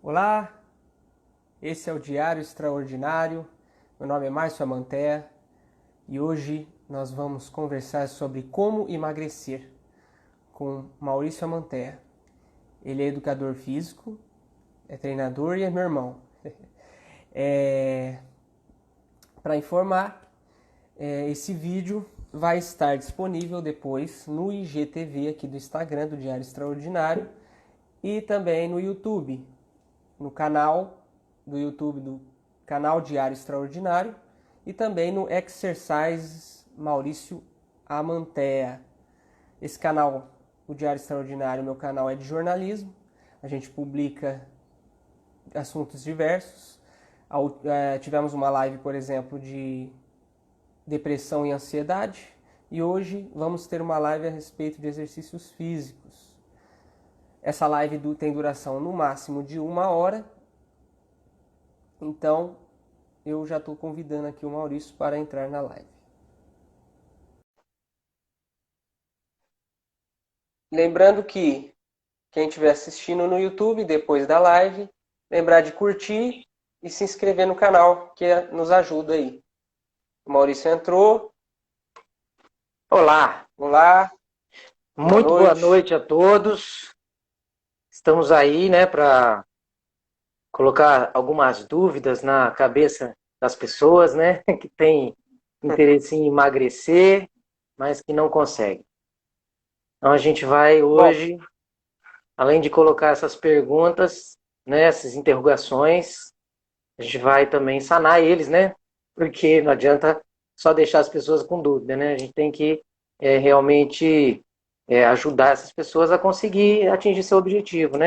Olá, esse é o Diário Extraordinário. Meu nome é Márcio Amantea e hoje nós vamos conversar sobre como emagrecer com Maurício Amantea. Ele é educador físico, é treinador e é meu irmão. Para informar, esse vídeo vai estar disponível depois no IGTV aqui do Instagram do Diário Extraordinário e também no YouTube, no canal do YouTube do canal Diário Extraordinário e também no Exercises Maurício Amantea. Esse canal, o Diário Extraordinário, meu canal é de jornalismo. A gente publica assuntos diversos. Tivemos uma live, por exemplo, de depressão e ansiedade. E hoje vamos ter uma live a respeito de exercícios físicos. Essa live tem duração no máximo de 1 hora. Então, eu já estou convidando aqui o Maurício para entrar na live. Lembrando que quem estiver assistindo no YouTube depois da live, lembrar de curtir e se inscrever no canal, que nos ajuda aí. O Maurício entrou. Olá, Olá, muito boa noite a todos. Estamos aí, para colocar algumas dúvidas na cabeça das pessoas, que tem interesse em emagrecer, mas que não conseguem. Então a gente vai Bom, hoje, além de colocar essas perguntas, essas interrogações, a gente vai também sanar eles, Porque não adianta só deixar as pessoas com dúvida, A gente tem que realmente ajudar essas pessoas a conseguir atingir seu objetivo,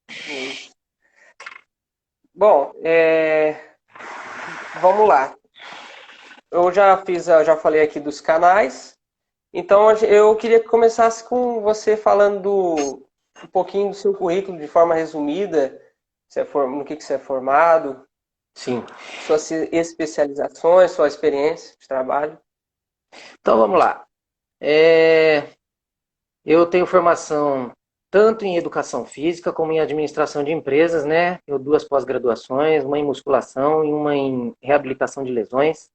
isso. Bom, vamos lá. Eu já falei aqui dos canais. Então eu queria que começasse com você falando um pouquinho do seu currículo de forma resumida, no que você é formado, Sim. suas especializações, sua experiência de trabalho. Então vamos lá. Eu tenho formação tanto em educação física como em administração de empresas, Eu 2 pós-graduações, uma em musculação e uma em reabilitação de lesões.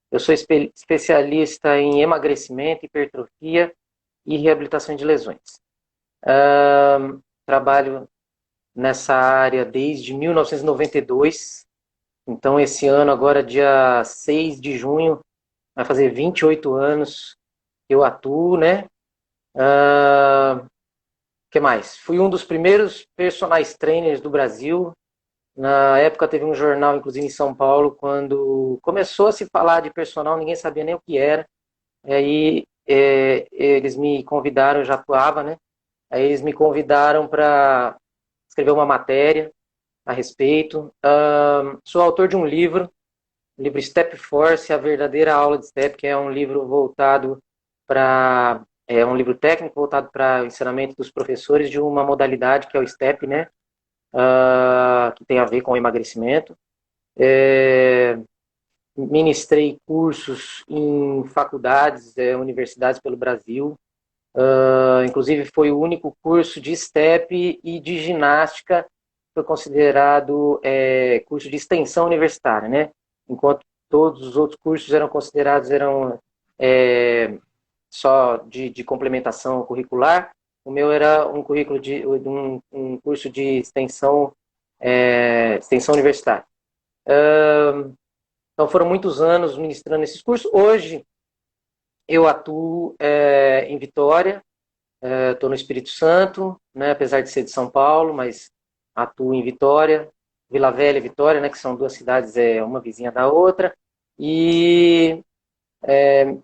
Eu sou especialista em emagrecimento, hipertrofia e reabilitação de lesões. Trabalho nessa área desde 1992. Então, esse ano, agora, dia 6 de junho, vai fazer 28 anos que eu atuo, que mais? Fui um dos primeiros personagens trainers do Brasil. Na época teve um jornal, inclusive em São Paulo, quando começou a se falar de personal, ninguém sabia nem o que era. E aí eles me convidaram, eu já atuava, Aí eles me convidaram para escrever uma matéria a respeito. Sou autor de um livro, o livro Step Force, a verdadeira aula de Step, que é um livro voltado para um livro técnico voltado para o ensinamento dos professores de uma modalidade que é o Step, que tem a ver com o emagrecimento. Ministrei cursos em faculdades, universidades pelo Brasil. Inclusive foi o único curso de step e de ginástica que foi considerado curso de extensão universitária, Enquanto todos os outros cursos eram considerados só de complementação curricular, o meu era um currículo um curso de extensão universitária. Então foram muitos anos ministrando esses cursos. Hoje eu atuo em Vitória. Estou no Espírito Santo, apesar de ser de São Paulo, mas atuo em Vitória, Vila Velha e Vitória, que são 2 cidades, uma vizinha da outra. E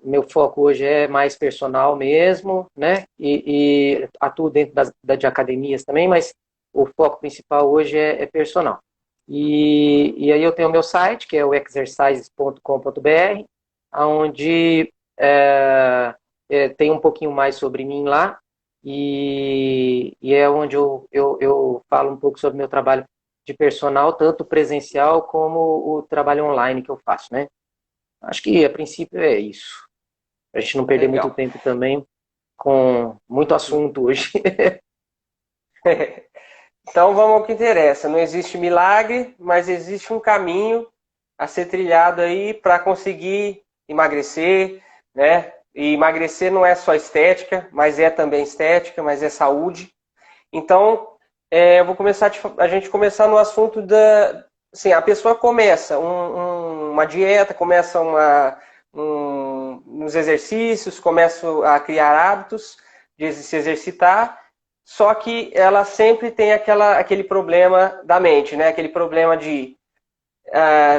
meu foco hoje é mais personal mesmo, E atuo dentro de academias também, mas o foco principal hoje é personal. E aí eu tenho o meu site, que é o exercises.com.br, onde tem um pouquinho mais sobre mim lá, e é onde eu falo um pouco sobre meu trabalho de personal, tanto presencial como o trabalho online que eu faço, Acho que a princípio é isso. Pra gente não perder muito Legal. tempo também com muito assunto hoje. Então vamos ao que interessa. Não existe milagre, mas existe um caminho a ser trilhado aí para conseguir emagrecer, né? E emagrecer não é só estética, mas é também estética, mas é saúde. Então, eu vou começar a gente começar no assunto da, assim, a pessoa começa uma dieta, começa uns exercícios, começa a criar hábitos de se exercitar, só que ela sempre tem aquele problema da mente, né? Aquele problema de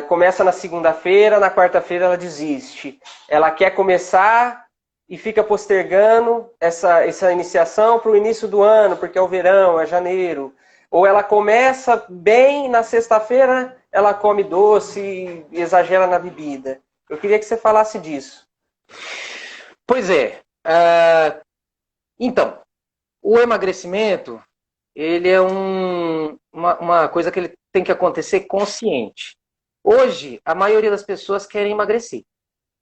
começa na segunda-feira, na quarta-feira ela desiste. Ela quer começar e fica postergando essa iniciação para o início do ano, porque é o verão, é janeiro. Ou ela começa bem na sexta-feira, ela come doce e exagera na bebida. Eu queria que você falasse disso. Pois é. Então, o emagrecimento, ele é uma coisa que ele tem que acontecer consciente. Hoje, a maioria das pessoas querem emagrecer,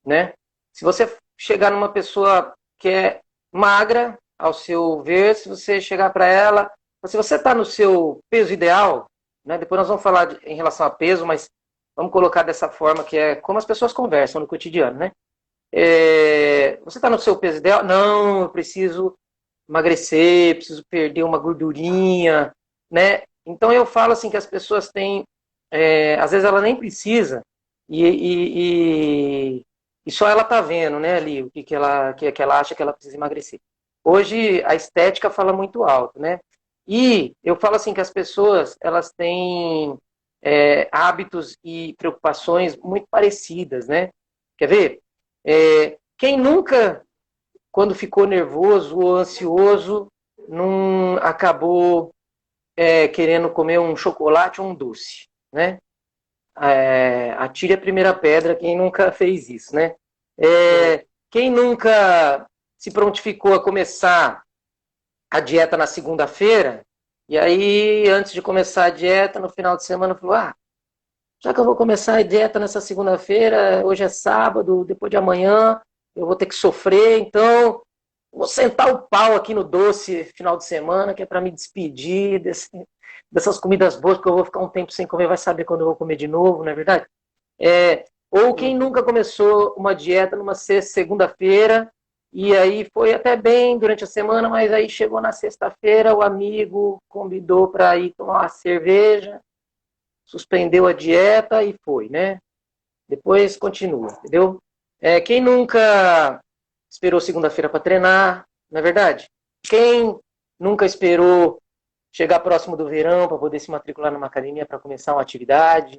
né? Se você chegar numa pessoa que é magra, ao seu ver, se você chegar para ela, se você está no seu peso ideal, né? Depois nós vamos falar em relação a peso, mas vamos colocar dessa forma que é como as pessoas conversam no cotidiano, né? Você está no seu peso ideal? Não, eu preciso emagrecer, preciso perder uma gordurinha, né? Então eu falo assim que as pessoas têm, às vezes ela nem precisa e só ela tá vendo, né, ali o que ela acha que ela precisa emagrecer. Hoje a estética fala muito alto, né? E eu falo assim que as pessoas elas têm hábitos e preocupações muito parecidas, né? Quer ver? Quem nunca quando ficou nervoso ou ansioso, não acabou querendo comer um chocolate ou um doce, né? Atire a primeira pedra quem nunca fez isso, né? Quem nunca se prontificou a começar a dieta na segunda-feira, e aí, antes de começar a dieta, no final de semana, falou, já que eu vou começar a dieta nessa segunda-feira, hoje é sábado, depois de amanhã, eu vou ter que sofrer, então vou sentar o pau aqui no doce final de semana, que é para me despedir dessas comidas boas, porque eu vou ficar um tempo sem comer, vai saber quando eu vou comer de novo, não é verdade? Ou quem nunca começou uma dieta numa segunda-feira, e aí foi até bem durante a semana, mas aí chegou na sexta-feira, o amigo convidou para ir tomar uma cerveja, suspendeu a dieta e foi, né? Depois continua, entendeu? Quem nunca esperou segunda-feira para treinar, não é verdade? Quem nunca esperou chegar próximo do verão para poder se matricular numa academia para começar uma atividade?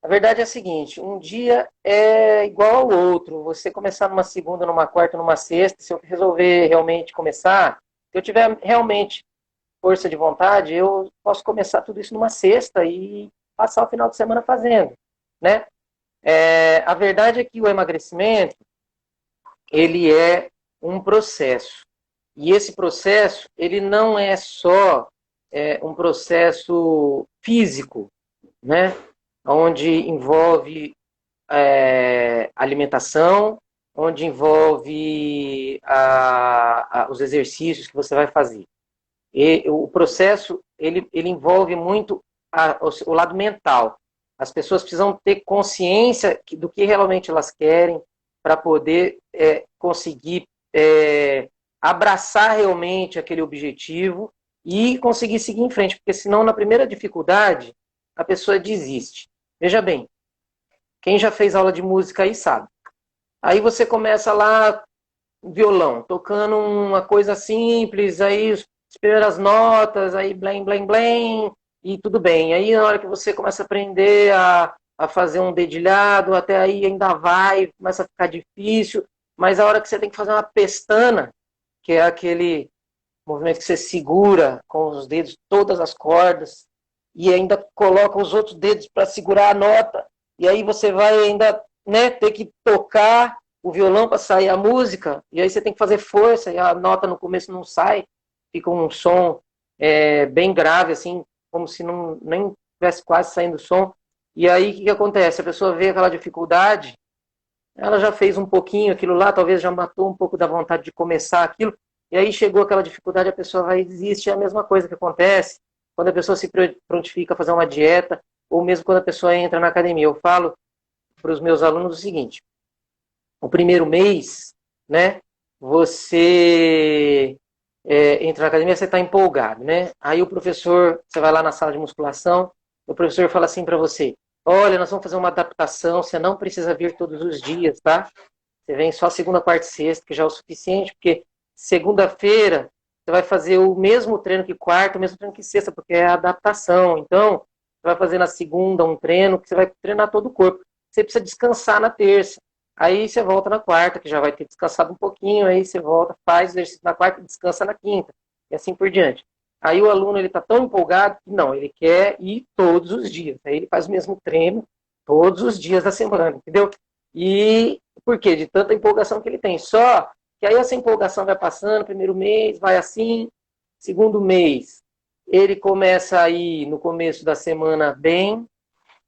A verdade é a seguinte, um dia é igual ao outro. Você começar numa segunda, numa quarta, numa sexta, se eu resolver realmente começar, se eu tiver realmente força de vontade, eu posso começar tudo isso numa sexta e passar o final de semana fazendo, né? A verdade é que o emagrecimento, ele é um processo. E esse processo, ele não é só um processo físico, né? Onde envolve alimentação, onde envolve os exercícios que você vai fazer. E o processo, ele envolve muito o lado mental. As pessoas precisam ter consciência do que realmente elas querem para poder conseguir abraçar realmente aquele objetivo e conseguir seguir em frente, porque senão na primeira dificuldade a pessoa desiste. Veja bem, quem já fez aula de música aí sabe. Aí você começa lá, violão, tocando uma coisa simples, aí as primeiras notas, aí blém, blém, blém, e tudo bem. Aí na hora que você começa a aprender a fazer um dedilhado, até aí ainda vai, começa a ficar difícil, mas a hora que você tem que fazer uma pestana, que é aquele movimento que você segura com os dedos todas as cordas, e ainda coloca os outros dedos para segurar a nota, e aí você vai ainda ter que tocar o violão para sair a música, e aí você tem que fazer força, e a nota no começo não sai, fica um som bem grave, assim, como se nem tivesse quase saindo som. E aí o que acontece? A pessoa vê aquela dificuldade, ela já fez um pouquinho aquilo lá, talvez já matou um pouco da vontade de começar aquilo, e aí chegou aquela dificuldade, a pessoa vai e desiste, é a mesma coisa que acontece quando a pessoa se prontifica a fazer uma dieta, ou mesmo quando a pessoa entra na academia. Eu falo para os meus alunos o seguinte: o primeiro mês, né, você entra na academia, você está empolgado, né? Aí o professor, você vai lá na sala de musculação, o professor fala assim para você: olha, nós vamos fazer uma adaptação, você não precisa vir todos os dias, tá? Você vem só segunda, quarta e sexta, que já é o suficiente, porque segunda-feira você vai fazer o mesmo treino que quarta, o mesmo treino que sexta, porque é a adaptação. Então, você vai fazer na segunda um treino que você vai treinar todo o corpo. Você precisa descansar na terça. Aí você volta na quarta, que já vai ter descansado um pouquinho, aí você volta, faz o exercício na quarta e descansa na quinta. E assim por diante. Aí o aluno ele está tão empolgado que não, ele quer ir todos os dias. Aí ele faz o mesmo treino todos os dias da semana, entendeu? E por quê? De tanta empolgação que ele tem. Só que aí essa empolgação vai passando, primeiro mês, vai assim, segundo mês, ele começa a ir no começo da semana bem,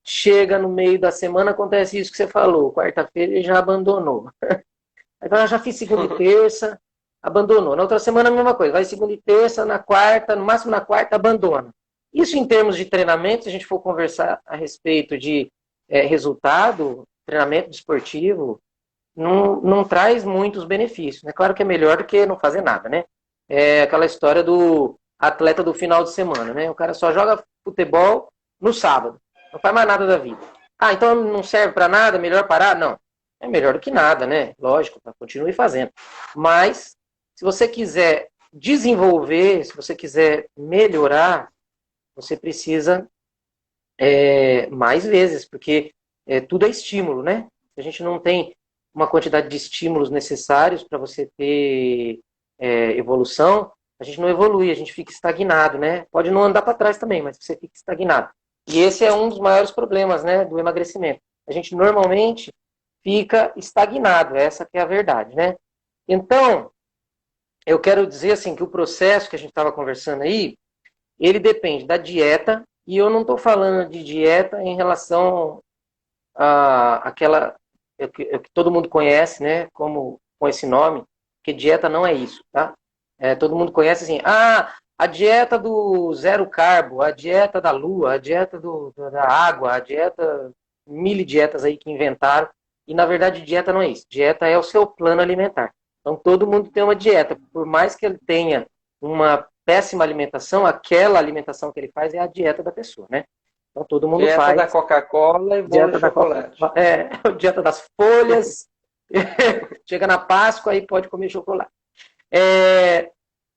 chega no meio da semana, acontece isso que você falou, quarta-feira ele já abandonou. Agora já fiz segunda e terça, abandonou. Na outra semana a mesma coisa, vai segunda e terça, na quarta, no máximo na quarta, abandona. Isso em termos de treinamento, se a gente for conversar a respeito de resultado, treinamento desportivo, não traz muitos benefícios. É claro que é melhor do que não fazer nada, né? É aquela história do atleta do final de semana, né? O cara só joga futebol no sábado, não faz mais nada da vida. Ah, então não serve para nada, melhor parar? Não. É melhor do que nada, né? Lógico, continue fazendo. Mas, se você quiser desenvolver, se você quiser melhorar, você precisa mais vezes, porque tudo é estímulo, né? Se a gente não tem uma quantidade de estímulos necessários para você ter evolução, a gente não evolui, a gente fica estagnado, né? Pode não andar para trás também, mas você fica estagnado. E esse é um dos maiores problemas, né, do emagrecimento. A gente normalmente fica estagnado, essa que é a verdade, né? Então, eu quero dizer assim que o processo que a gente estava conversando aí, ele depende da dieta, e eu não estou falando de dieta em relação àquela que todo mundo conhece, né, como com esse nome, porque dieta não é isso, tá? Todo mundo conhece assim, a dieta do zero carbo, a dieta da lua, a dieta da água, a dieta, mil dietas aí que inventaram, e na verdade dieta não é isso, dieta é o seu plano alimentar. Então todo mundo tem uma dieta, por mais que ele tenha uma péssima alimentação, aquela alimentação que ele faz é a dieta da pessoa, né? Então todo mundo dieta faz. Da Coca-Cola e bolo de chocolate. Dieta das folhas. Chega na Páscoa aí pode comer chocolate.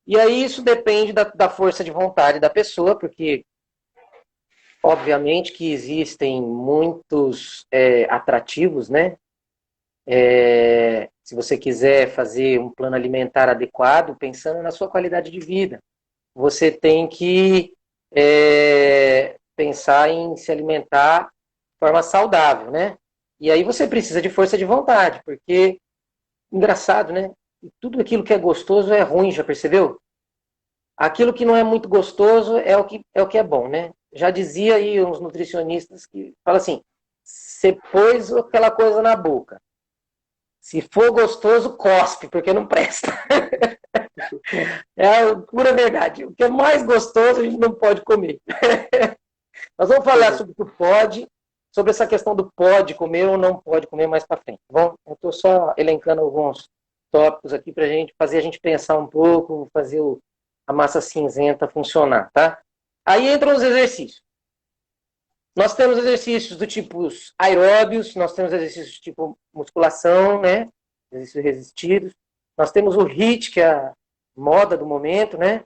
E aí isso depende da força de vontade da pessoa, porque obviamente que existem muitos atrativos, né? Se você quiser fazer um plano alimentar adequado, pensando na sua qualidade de vida, você tem que pensar em se alimentar de forma saudável, né? E aí você precisa de força de vontade, porque, engraçado, né? Tudo aquilo que é gostoso é ruim, já percebeu? Aquilo que não é muito gostoso é o que é bom, né? Já dizia aí uns nutricionistas que falam assim, você pôs aquela coisa na boca, se for gostoso, cospe, porque não presta. É a pura verdade. O que é mais gostoso a gente não pode comer. Nós vamos falar sobre o que pode, sobre essa questão do pode comer ou não pode comer mais para frente. Bom, eu estou só elencando alguns tópicos aqui para fazer a gente pensar um pouco, fazer a massa cinzenta funcionar, tá? Aí entram os exercícios. Nós temos exercícios do tipo aeróbios, nós temos exercícios do tipo musculação, né? Exercícios resistidos. Nós temos o HIIT, que é a moda do momento, né?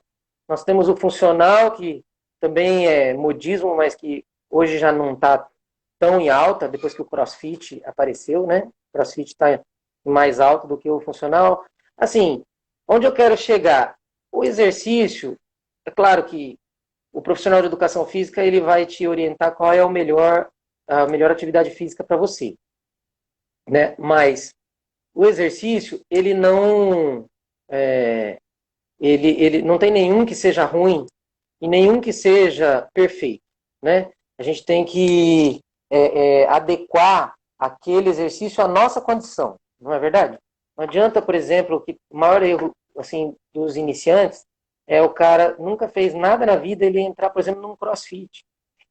Nós temos o funcional, que também é modismo, mas que hoje já não está tão em alta, depois que o CrossFit apareceu, né? O CrossFit está mais alto do que o funcional. Assim, onde eu quero chegar? O exercício, é claro que o profissional de educação física ele vai te orientar qual é a melhor atividade física para você, né? Mas o exercício ele não ele não tem nenhum que seja ruim e nenhum que seja perfeito, né? A gente tem que adequar aquele exercício à nossa condição, não é verdade? Não adianta, por exemplo, que o maior erro assim dos iniciantes é o cara nunca fez nada na vida, ele entrar, por exemplo, num CrossFit.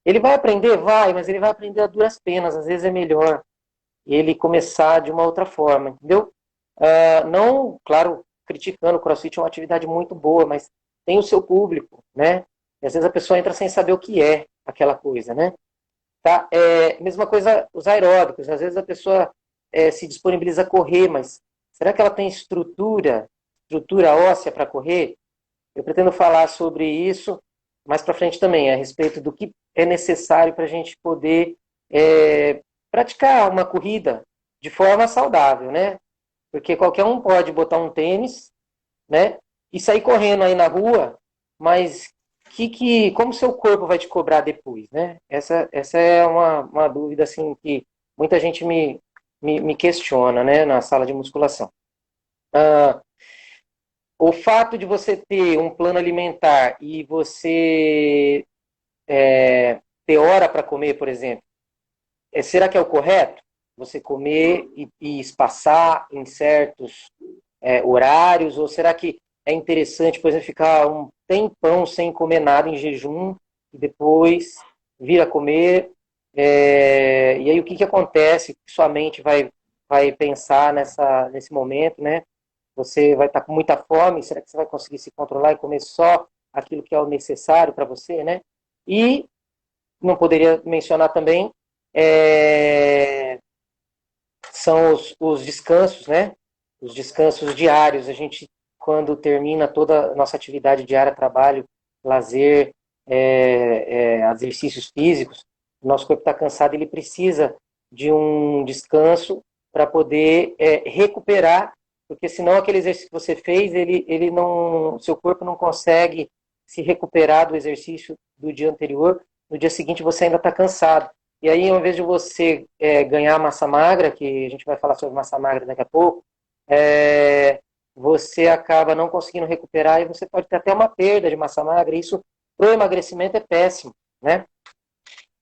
Ele vai aprender? Vai, mas ele vai aprender a duras penas. Às vezes é melhor ele começar de uma outra forma, entendeu? Não, claro, criticando, o CrossFit é uma atividade muito boa, mas tem o seu público, né? E às vezes a pessoa entra sem saber o que é aquela coisa, né? Tá? Mesma coisa os aeróbicos. Às vezes a pessoa se disponibiliza a correr, mas será que ela tem estrutura óssea para correr? Eu pretendo falar sobre isso mais para frente também, a respeito do que é necessário para a gente poder praticar uma corrida de forma saudável, né? Porque qualquer um pode botar um tênis, né? E sair correndo aí na rua, mas como seu corpo vai te cobrar depois, né? Essa é uma dúvida assim que muita gente me questiona, né? Na sala de musculação. O fato de você ter um plano alimentar e você ter hora para comer, por exemplo, será que é o correto? Você comer e espaçar em certos horários? Ou será que é interessante, por exemplo, ficar um tempão sem comer nada em jejum e depois vir a comer? E aí o que acontece? Sua mente vai pensar nesse momento, né? Você vai estar com muita fome, será que você vai conseguir se controlar e comer só aquilo que é o necessário para você, né? E não poderia mencionar também são os descansos, né? Os descansos diários. A gente, quando termina toda a nossa atividade diária, trabalho, lazer, exercícios físicos, o nosso corpo está cansado, ele precisa de um descanso para poder recuperar, porque senão aquele exercício que você fez, seu corpo não consegue se recuperar do exercício do dia anterior. No dia seguinte você ainda está cansado. E aí, ao invés de você ganhar massa magra, que a gente vai falar sobre massa magra daqui a pouco, você acaba não conseguindo recuperar e você pode ter até uma perda de massa magra. Isso, para o emagrecimento, é péssimo, né?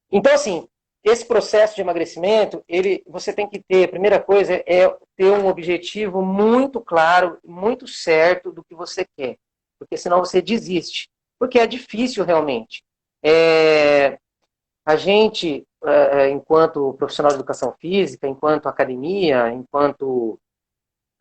Então, assim, esse processo de emagrecimento, você tem que ter, a primeira coisa é ter um objetivo muito claro, muito certo do que você quer. Porque senão você desiste. Porque é difícil realmente. A gente, enquanto profissional de educação física, enquanto academia, enquanto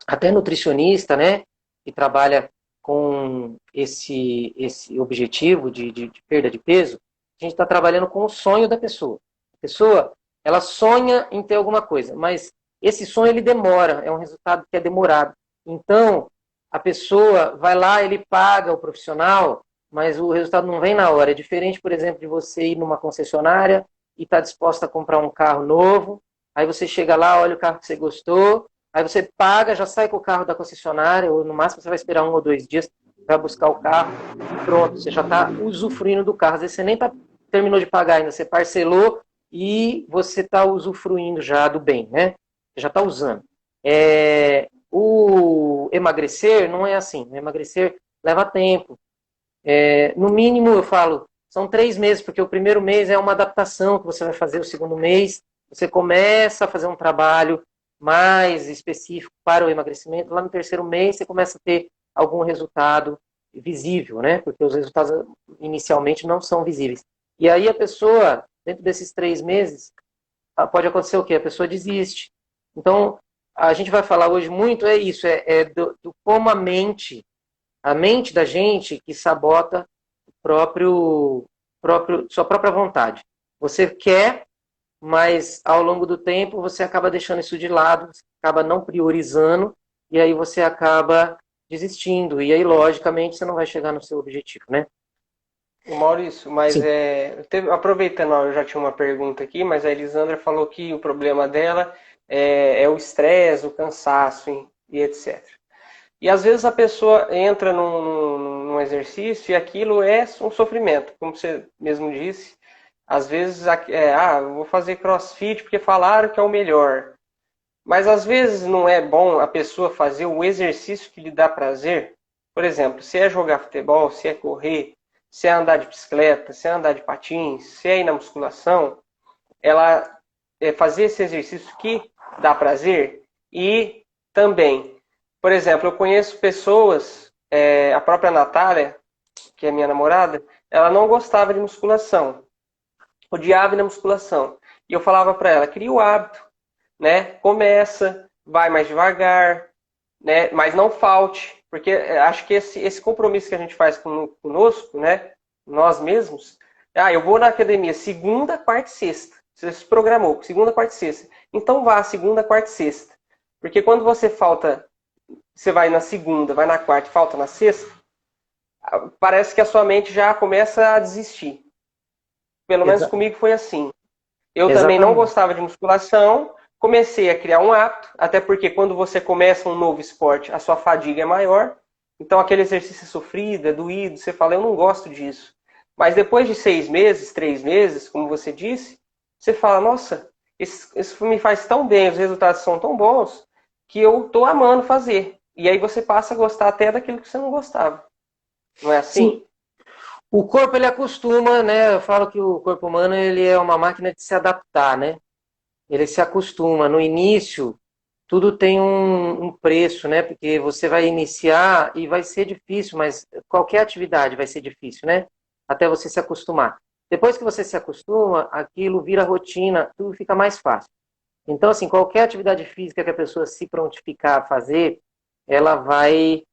até nutricionista, né, que trabalha com esse objetivo de perda de peso, a gente está trabalhando com o sonho da pessoa. A pessoa, ela sonha em ter alguma coisa, mas esse sonho ele demora, é um resultado que é demorado. Então, a pessoa vai lá, ele paga o profissional, mas o resultado não vem na hora. É diferente, por exemplo, de você ir numa concessionária e estar disposta a comprar um carro novo, aí você chega lá, olha o carro que você gostou, aí você paga, já sai com o carro da concessionária, ou no máximo você vai esperar 1 ou 2 dias, vai buscar o carro e pronto, você já está usufruindo do carro. Às vezes você nem terminou de pagar ainda, você parcelou e você está usufruindo já do bem, né? Você já está usando. O emagrecer não é assim. O emagrecer leva tempo. No mínimo, eu falo, são 3 meses, porque o primeiro mês é uma adaptação que você vai fazer, o segundo mês você começa a fazer um trabalho mais específico para o emagrecimento. Lá no terceiro mês você começa a ter algum resultado visível, né? Porque os resultados inicialmente não são visíveis. E aí a pessoa, dentro desses 3 meses, pode acontecer o quê? A pessoa desiste. Então, a gente vai falar hoje muito, isso, do como a mente da gente que sabota sua própria vontade. Você quer, mas ao longo do tempo você acaba deixando isso de lado, você acaba não priorizando, e aí você acaba desistindo. E aí, logicamente, você não vai chegar no seu objetivo, né? Maurício, mas Sim. aproveitando, eu já tinha uma pergunta aqui, mas a Elisandra falou que o problema dela é o estresse, o cansaço e etc. E às vezes a pessoa entra num exercício e aquilo é um sofrimento, como você mesmo disse. Às vezes, eu vou fazer CrossFit porque falaram que é o melhor. Mas às vezes não é bom a pessoa fazer o exercício que lhe dá prazer. Por exemplo, se é jogar futebol, se é correr, se é andar de bicicleta, se é andar de patins, se é ir na musculação, ela fazer esse exercício que dá prazer. E também, por exemplo, eu conheço pessoas, a própria Natália, que é minha namorada, ela não gostava de musculação. Odiava ir na musculação. E eu falava para ela, cria o hábito, né? Começa, vai mais devagar, né? Mas não falte, porque acho que esse compromisso que a gente faz conosco, né? Nós mesmos. Ah, eu vou na academia segunda, quarta e sexta. Você se programou, segunda, quarta e sexta. Então vá segunda, quarta e sexta. Porque quando você vai na segunda, vai na quarta e falta na sexta, parece que a sua mente já começa a desistir. Pelo menos Exa comigo foi assim. Eu também não exatamente. gostava de musculação, comecei a criar um hábito, até porque quando você começa um novo esporte, a sua fadiga é maior. Então aquele exercício sofrido, é doído, você fala, eu não gosto disso. Mas depois de 6 meses, 3 meses, como você disse, você fala, nossa, isso me faz tão bem, os resultados são tão bons, que eu estou amando fazer. E aí você passa a gostar até daquilo que você não gostava. Não é Sim, assim? o corpo ele acostuma, né? Eu falo que o corpo humano ele é uma máquina de se adaptar, né? Ele se acostuma. No início, tudo tem um preço, né? Porque você vai iniciar e vai ser difícil, mas qualquer atividade vai ser difícil, né? Até você se acostumar. Depois que você se acostuma, aquilo vira rotina, tudo fica mais fácil. Então, assim, qualquer atividade física que a pessoa se prontificar a fazer, ela vai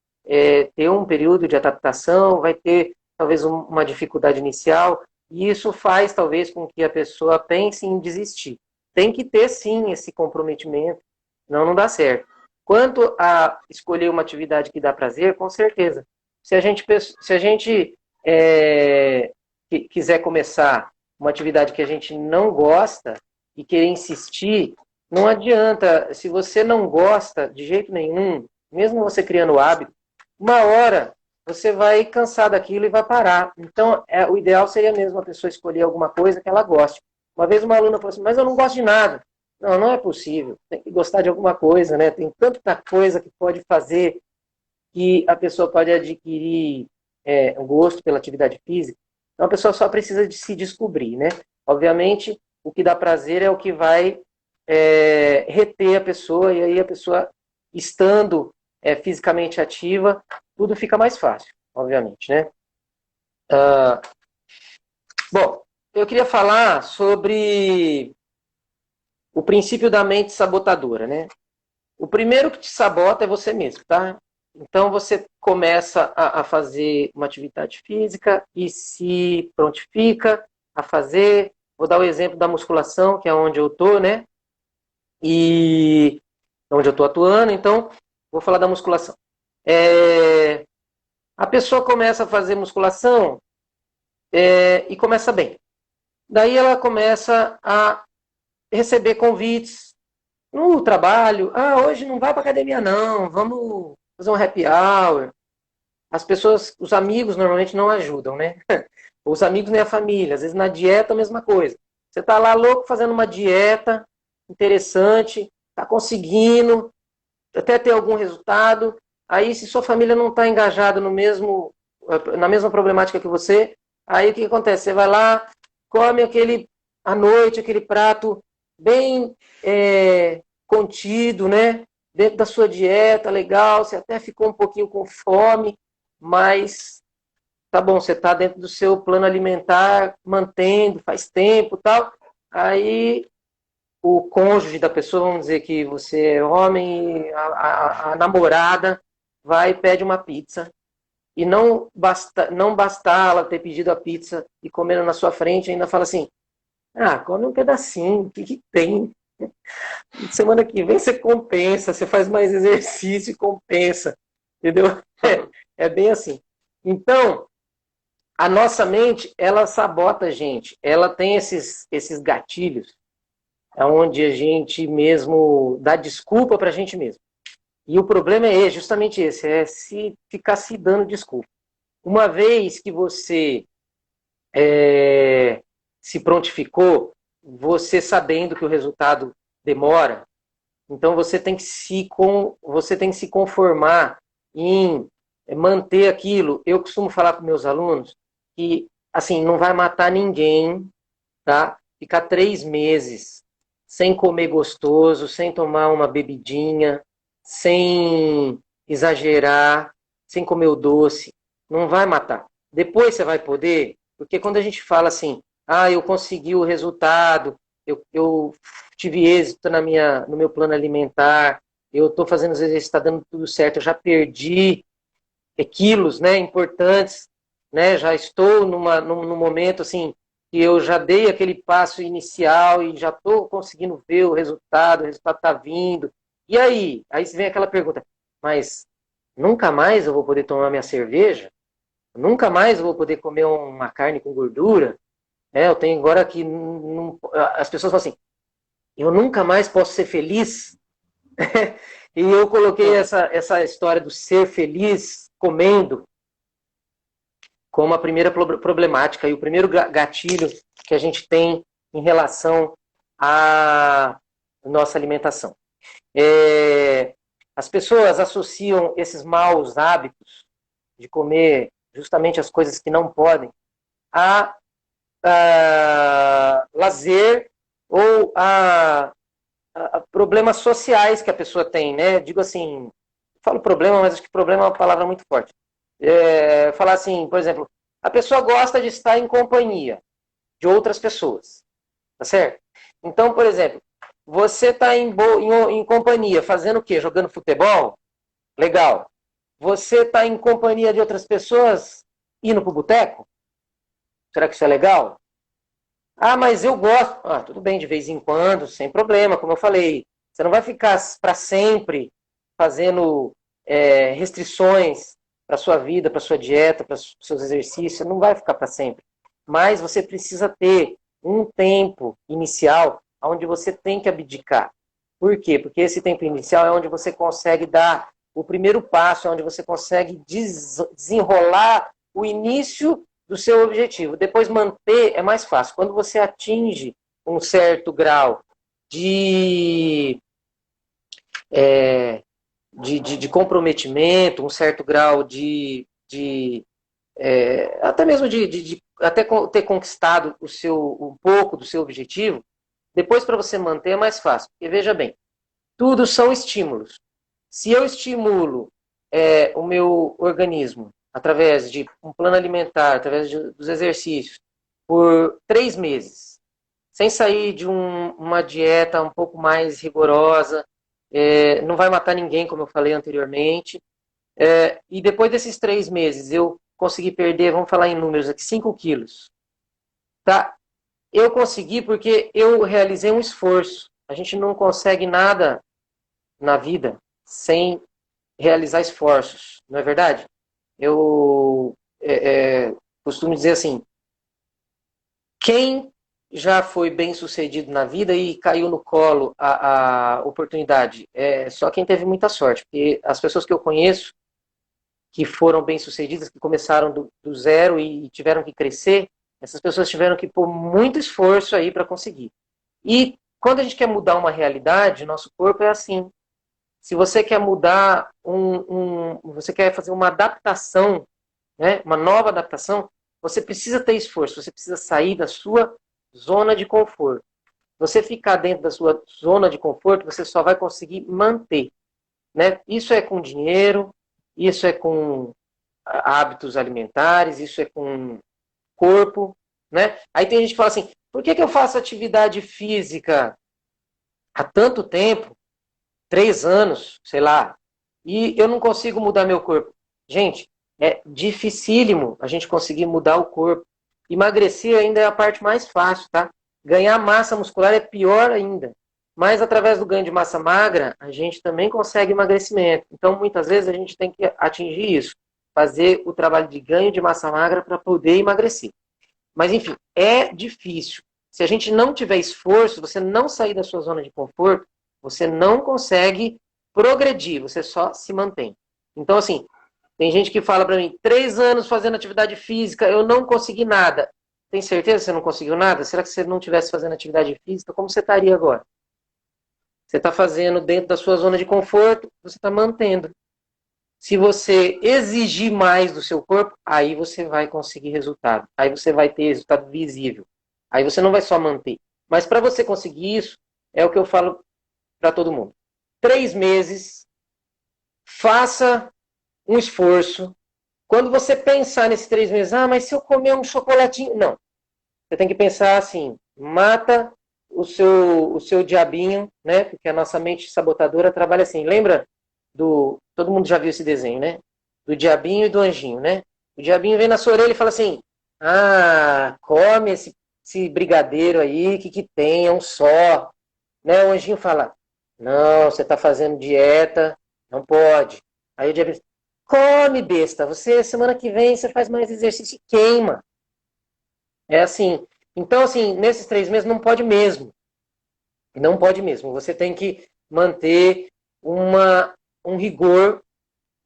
ter um período de adaptação, vai ter talvez uma dificuldade inicial, e isso faz talvez com que a pessoa pense em desistir. Tem que ter sim esse comprometimento, senão não dá certo. Quanto a escolher uma atividade que dá prazer, com certeza. Se a gente quiser começar uma atividade que a gente não gosta e querer insistir, não adianta. Se você não gosta de jeito nenhum, mesmo você criando o hábito, uma hora você vai cansar daquilo e vai parar. Então, o ideal seria mesmo a pessoa escolher alguma coisa que ela goste. Uma vez uma aluna falou assim, mas eu não gosto de nada. Não, não é possível. Tem que gostar de alguma coisa, né? Tem tanta coisa que pode fazer que a pessoa pode adquirir um gosto pela atividade física. Então, a pessoa só precisa de se descobrir, né? Obviamente, o que dá prazer é o que vai reter a pessoa, e aí a pessoa, estando fisicamente ativa, tudo fica mais fácil, obviamente, né? Bom, eu queria falar sobre o princípio da mente sabotadora, né? O primeiro que te sabota é você mesmo, tá? Então você começa a fazer uma atividade física e se prontifica a fazer. Vou dar o exemplo da musculação, que é onde eu tô, né? E onde eu estou atuando, então vou falar da musculação. A pessoa começa a fazer musculação e começa bem. Daí ela começa a receber convites no trabalho. Ah, hoje não vai para academia não, vamos fazer um happy hour. As pessoas, os amigos normalmente não ajudam, né? Os amigos nem a família. Às vezes na dieta a mesma coisa. Você está lá louco fazendo uma dieta interessante, está conseguindo até ter algum resultado. Aí, se sua família não está engajada na mesma problemática que você, aí o que acontece? Você vai lá, come à noite, aquele prato bem contido, né? Dentro da sua dieta, legal, você até ficou um pouquinho com fome, mas tá bom, você está dentro do seu plano alimentar, mantendo, faz tempo, tal. Aí o cônjuge da pessoa, vamos dizer que você é homem, a namorada vai e pede uma pizza. E não bastar ela ter pedido a pizza e comendo na sua frente, ainda fala assim, ah, come um pedacinho, o que tem? Semana que vem você compensa, você faz mais exercício e compensa. Entendeu? É bem assim. Então, a nossa mente, ela sabota a gente. Ela tem esses gatilhos, onde a gente mesmo dá desculpa para a gente mesmo. E o problema é justamente esse, é ficar se dando desculpa. Uma vez que você se prontificou, você sabendo que o resultado demora, então você tem que se conformar em manter aquilo. Eu costumo falar para meus alunos que assim não vai matar ninguém, tá? Ficar 3 meses sem comer gostoso, sem tomar uma bebidinha, sem exagerar, sem comer o doce, não vai matar. Depois você vai poder, porque quando a gente fala assim, eu consegui o resultado, eu tive êxito no meu plano alimentar, eu estou fazendo os exercícios, está dando tudo certo, eu já perdi quilos, né, importantes, né, já estou num momento assim que eu já dei aquele passo inicial e já estou conseguindo ver o resultado está vindo. E aí vem aquela pergunta, mas nunca mais eu vou poder tomar minha cerveja? Nunca mais eu vou poder comer uma carne com gordura? Eu tenho agora que as pessoas falam assim, eu nunca mais posso ser feliz? E eu coloquei essa história do ser feliz comendo como a primeira problemática e o primeiro gatilho que a gente tem em relação à nossa alimentação. As pessoas associam esses maus hábitos de comer justamente as coisas que não podem a lazer ou a problemas sociais que a pessoa tem, né? Digo assim, falo problema, mas acho que problema é uma palavra muito forte. Falar assim, por exemplo, a pessoa gosta de estar em companhia de outras pessoas, tá certo? Então, por exemplo, você está em companhia fazendo o quê? Jogando futebol? Legal. Você está em companhia de outras pessoas indo pro boteco? Será que isso é legal? Mas eu gosto. Tudo bem, de vez em quando, sem problema, como eu falei. Você não vai ficar para sempre fazendo restrições para sua vida, para sua dieta, para os seus exercícios. Não vai ficar para sempre. Mas você precisa ter um tempo inicial onde você tem que abdicar. Por quê? Porque esse tempo inicial é onde você consegue dar o primeiro passo, é onde você consegue desenrolar o início do seu objetivo. Depois manter é mais fácil. Quando você atinge um certo grau de comprometimento, um certo grau até mesmo até ter conquistado um pouco do seu objetivo, depois para você manter é mais fácil. Porque veja bem, tudo são estímulos. Se eu estimulo o meu organismo através de um plano alimentar, através dos exercícios, por 3 meses, sem sair de uma dieta um pouco mais rigorosa, não vai matar ninguém, como eu falei anteriormente, e depois desses 3 meses eu consegui perder, vamos falar em números aqui, 5 quilos. Tá? Eu consegui porque eu realizei um esforço. A gente não consegue nada na vida sem realizar esforços, não é verdade? Eu costumo dizer assim, quem já foi bem sucedido na vida e caiu no colo a oportunidade? Só quem teve muita sorte, porque as pessoas que eu conheço que foram bem sucedidas, que começaram do zero e tiveram que crescer, essas pessoas tiveram que pôr muito esforço aí para conseguir. E quando a gente quer mudar uma realidade, nosso corpo é assim. Se você quer mudar você quer fazer uma adaptação, né, uma nova adaptação, você precisa ter esforço, você precisa sair da sua zona de conforto. Você ficar dentro da sua zona de conforto, você só vai conseguir manter, né? Isso é com dinheiro, isso é com hábitos alimentares, isso é com corpo, né? Aí tem gente que fala assim, por que eu faço atividade física há tanto tempo, 3 anos, sei lá, e eu não consigo mudar meu corpo? Gente, é dificílimo a gente conseguir mudar o corpo. Emagrecer ainda é a parte mais fácil, tá? Ganhar massa muscular é pior ainda. Mas através do ganho de massa magra, a gente também consegue emagrecimento. Então, muitas vezes, a gente tem que atingir isso. Fazer o trabalho de ganho de massa magra para poder emagrecer. Mas, enfim, é difícil. Se a gente não tiver esforço, você não sair da sua zona de conforto, você não consegue progredir, você só se mantém. Então, assim, tem gente que fala para mim, 3 anos fazendo atividade física, eu não consegui nada. Tem certeza que você não conseguiu nada? Será que você não estivesse fazendo atividade física, como você estaria agora? Você está fazendo dentro da sua zona de conforto, você está mantendo. Se você exigir mais do seu corpo, aí você vai conseguir resultado. Aí você vai ter resultado visível. Aí você não vai só manter. Mas para você conseguir isso, é o que eu falo para todo mundo. 3 meses, faça um esforço, Quando você pensar nesses 3 meses, mas se eu comer um chocolatinho... Não. Você tem que pensar assim, mata o seu diabinho, né? Porque a nossa mente sabotadora trabalha assim. Lembra do... Todo mundo já viu esse desenho, né? Do diabinho e do anjinho, né? O diabinho vem na sua orelha e fala assim, come esse brigadeiro aí, que tem? É um só. Né? O anjinho fala, não, você está fazendo dieta, não pode. Aí o diabinho diz, come, besta, você semana que vem você faz mais exercício e queima. É assim. Então, assim, nesses 3 meses não pode mesmo. Não pode mesmo. Você tem que manter um rigor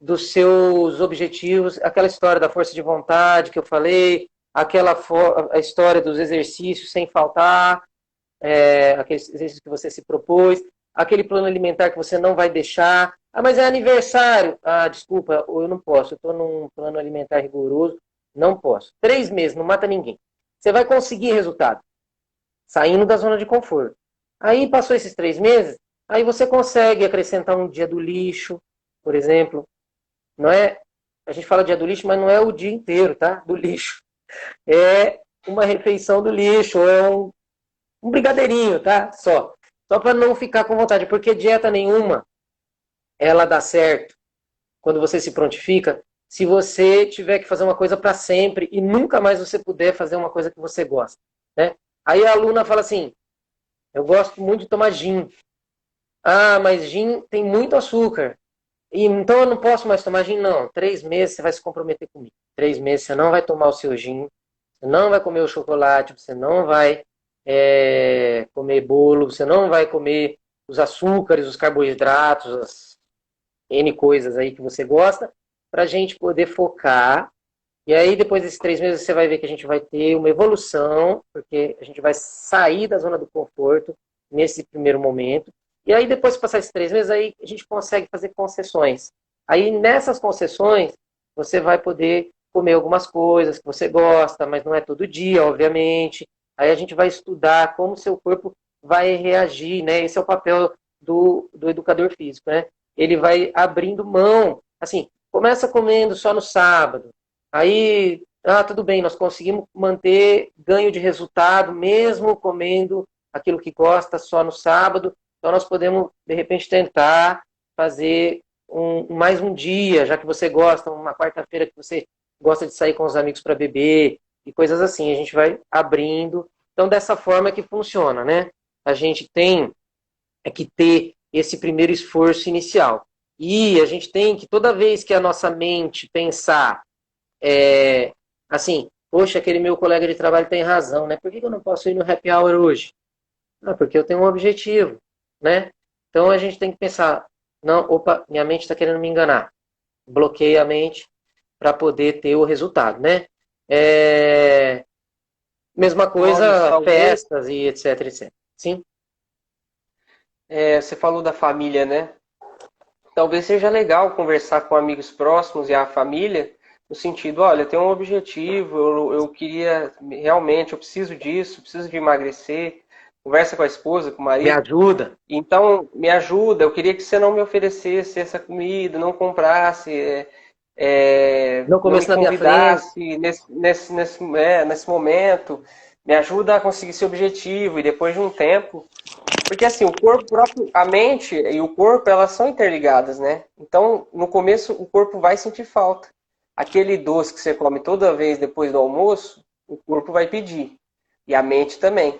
dos seus objetivos, aquela história da força de vontade que eu falei, a história dos exercícios sem faltar, aquele exercício que você se propôs, aquele plano alimentar que você não vai deixar. Mas é aniversário. Desculpa, eu não posso, eu estou num plano alimentar rigoroso, não posso. 3 meses, não mata ninguém. Você vai conseguir resultado, saindo da zona de conforto. Aí passou esses 3 meses, aí você consegue acrescentar um dia do lixo, por exemplo. Não é, a gente fala dia do lixo, mas não é o dia inteiro, tá? Do lixo. É uma refeição do lixo, é um brigadeirinho, tá? Só para não ficar com vontade, porque dieta nenhuma ela dá certo quando você se prontifica, se você tiver que fazer uma coisa para sempre e nunca mais você puder fazer uma coisa que você gosta, né? Aí a aluna fala assim, eu gosto muito de tomar gin. Mas gin tem muito açúcar. Então eu não posso mais tomar gin? Não. 3 meses você vai se comprometer comigo. 3 meses você não vai tomar o seu gin, você não vai comer o chocolate, você não vai comer bolo, você não vai comer os açúcares, os carboidratos, as N coisas aí que você gosta, para a gente poder focar. E aí, depois desses 3 meses, você vai ver que a gente vai ter uma evolução, porque a gente vai sair da zona do conforto nesse primeiro momento. E aí, depois de passar esses 3 meses, aí a gente consegue fazer concessões. Aí, nessas concessões, você vai poder comer algumas coisas que você gosta, mas não é todo dia, obviamente. Aí a gente vai estudar como o seu corpo vai reagir, né? Esse é o papel do educador físico, né? Ele vai abrindo mão. Assim, começa comendo só no sábado. Aí, tudo bem, nós conseguimos manter ganho de resultado, mesmo comendo aquilo que gosta só no sábado. Então, nós podemos, de repente, tentar fazer mais um dia, já que você gosta, uma quarta-feira que você gosta de sair com os amigos para beber e coisas assim. A gente vai abrindo. Então, dessa forma é que funciona, né? A gente tem que ter esse primeiro esforço inicial. E a gente tem que, toda vez que a nossa mente pensar assim, poxa, aquele meu colega de trabalho tem razão, né? Por que eu não posso ir no happy hour hoje? Porque eu tenho um objetivo, né? Então a gente tem que pensar, não, opa, minha mente está querendo me enganar. Bloqueia a mente para poder ter o resultado, né? Mesma Maurício, coisa, festas e etc, etc. Sim? você falou da família, né? Talvez seja legal conversar com amigos próximos e a família, no sentido, olha, eu tenho um objetivo, eu queria realmente, eu preciso disso, preciso de emagrecer. Conversa com a esposa, com o Me marido. ajuda. Então, me ajuda, eu queria que você não me oferecesse essa comida, não comprasse, Não não me começa na minha frente. convidasse nesse momento. Me ajuda a conseguir esse objetivo e depois de um tempo. Porque assim, o corpo próprio, a mente e o corpo, elas são interligadas, né? Então, no começo, o corpo vai sentir falta. Aquele doce que você come toda vez depois do almoço, o corpo vai pedir. E a mente também.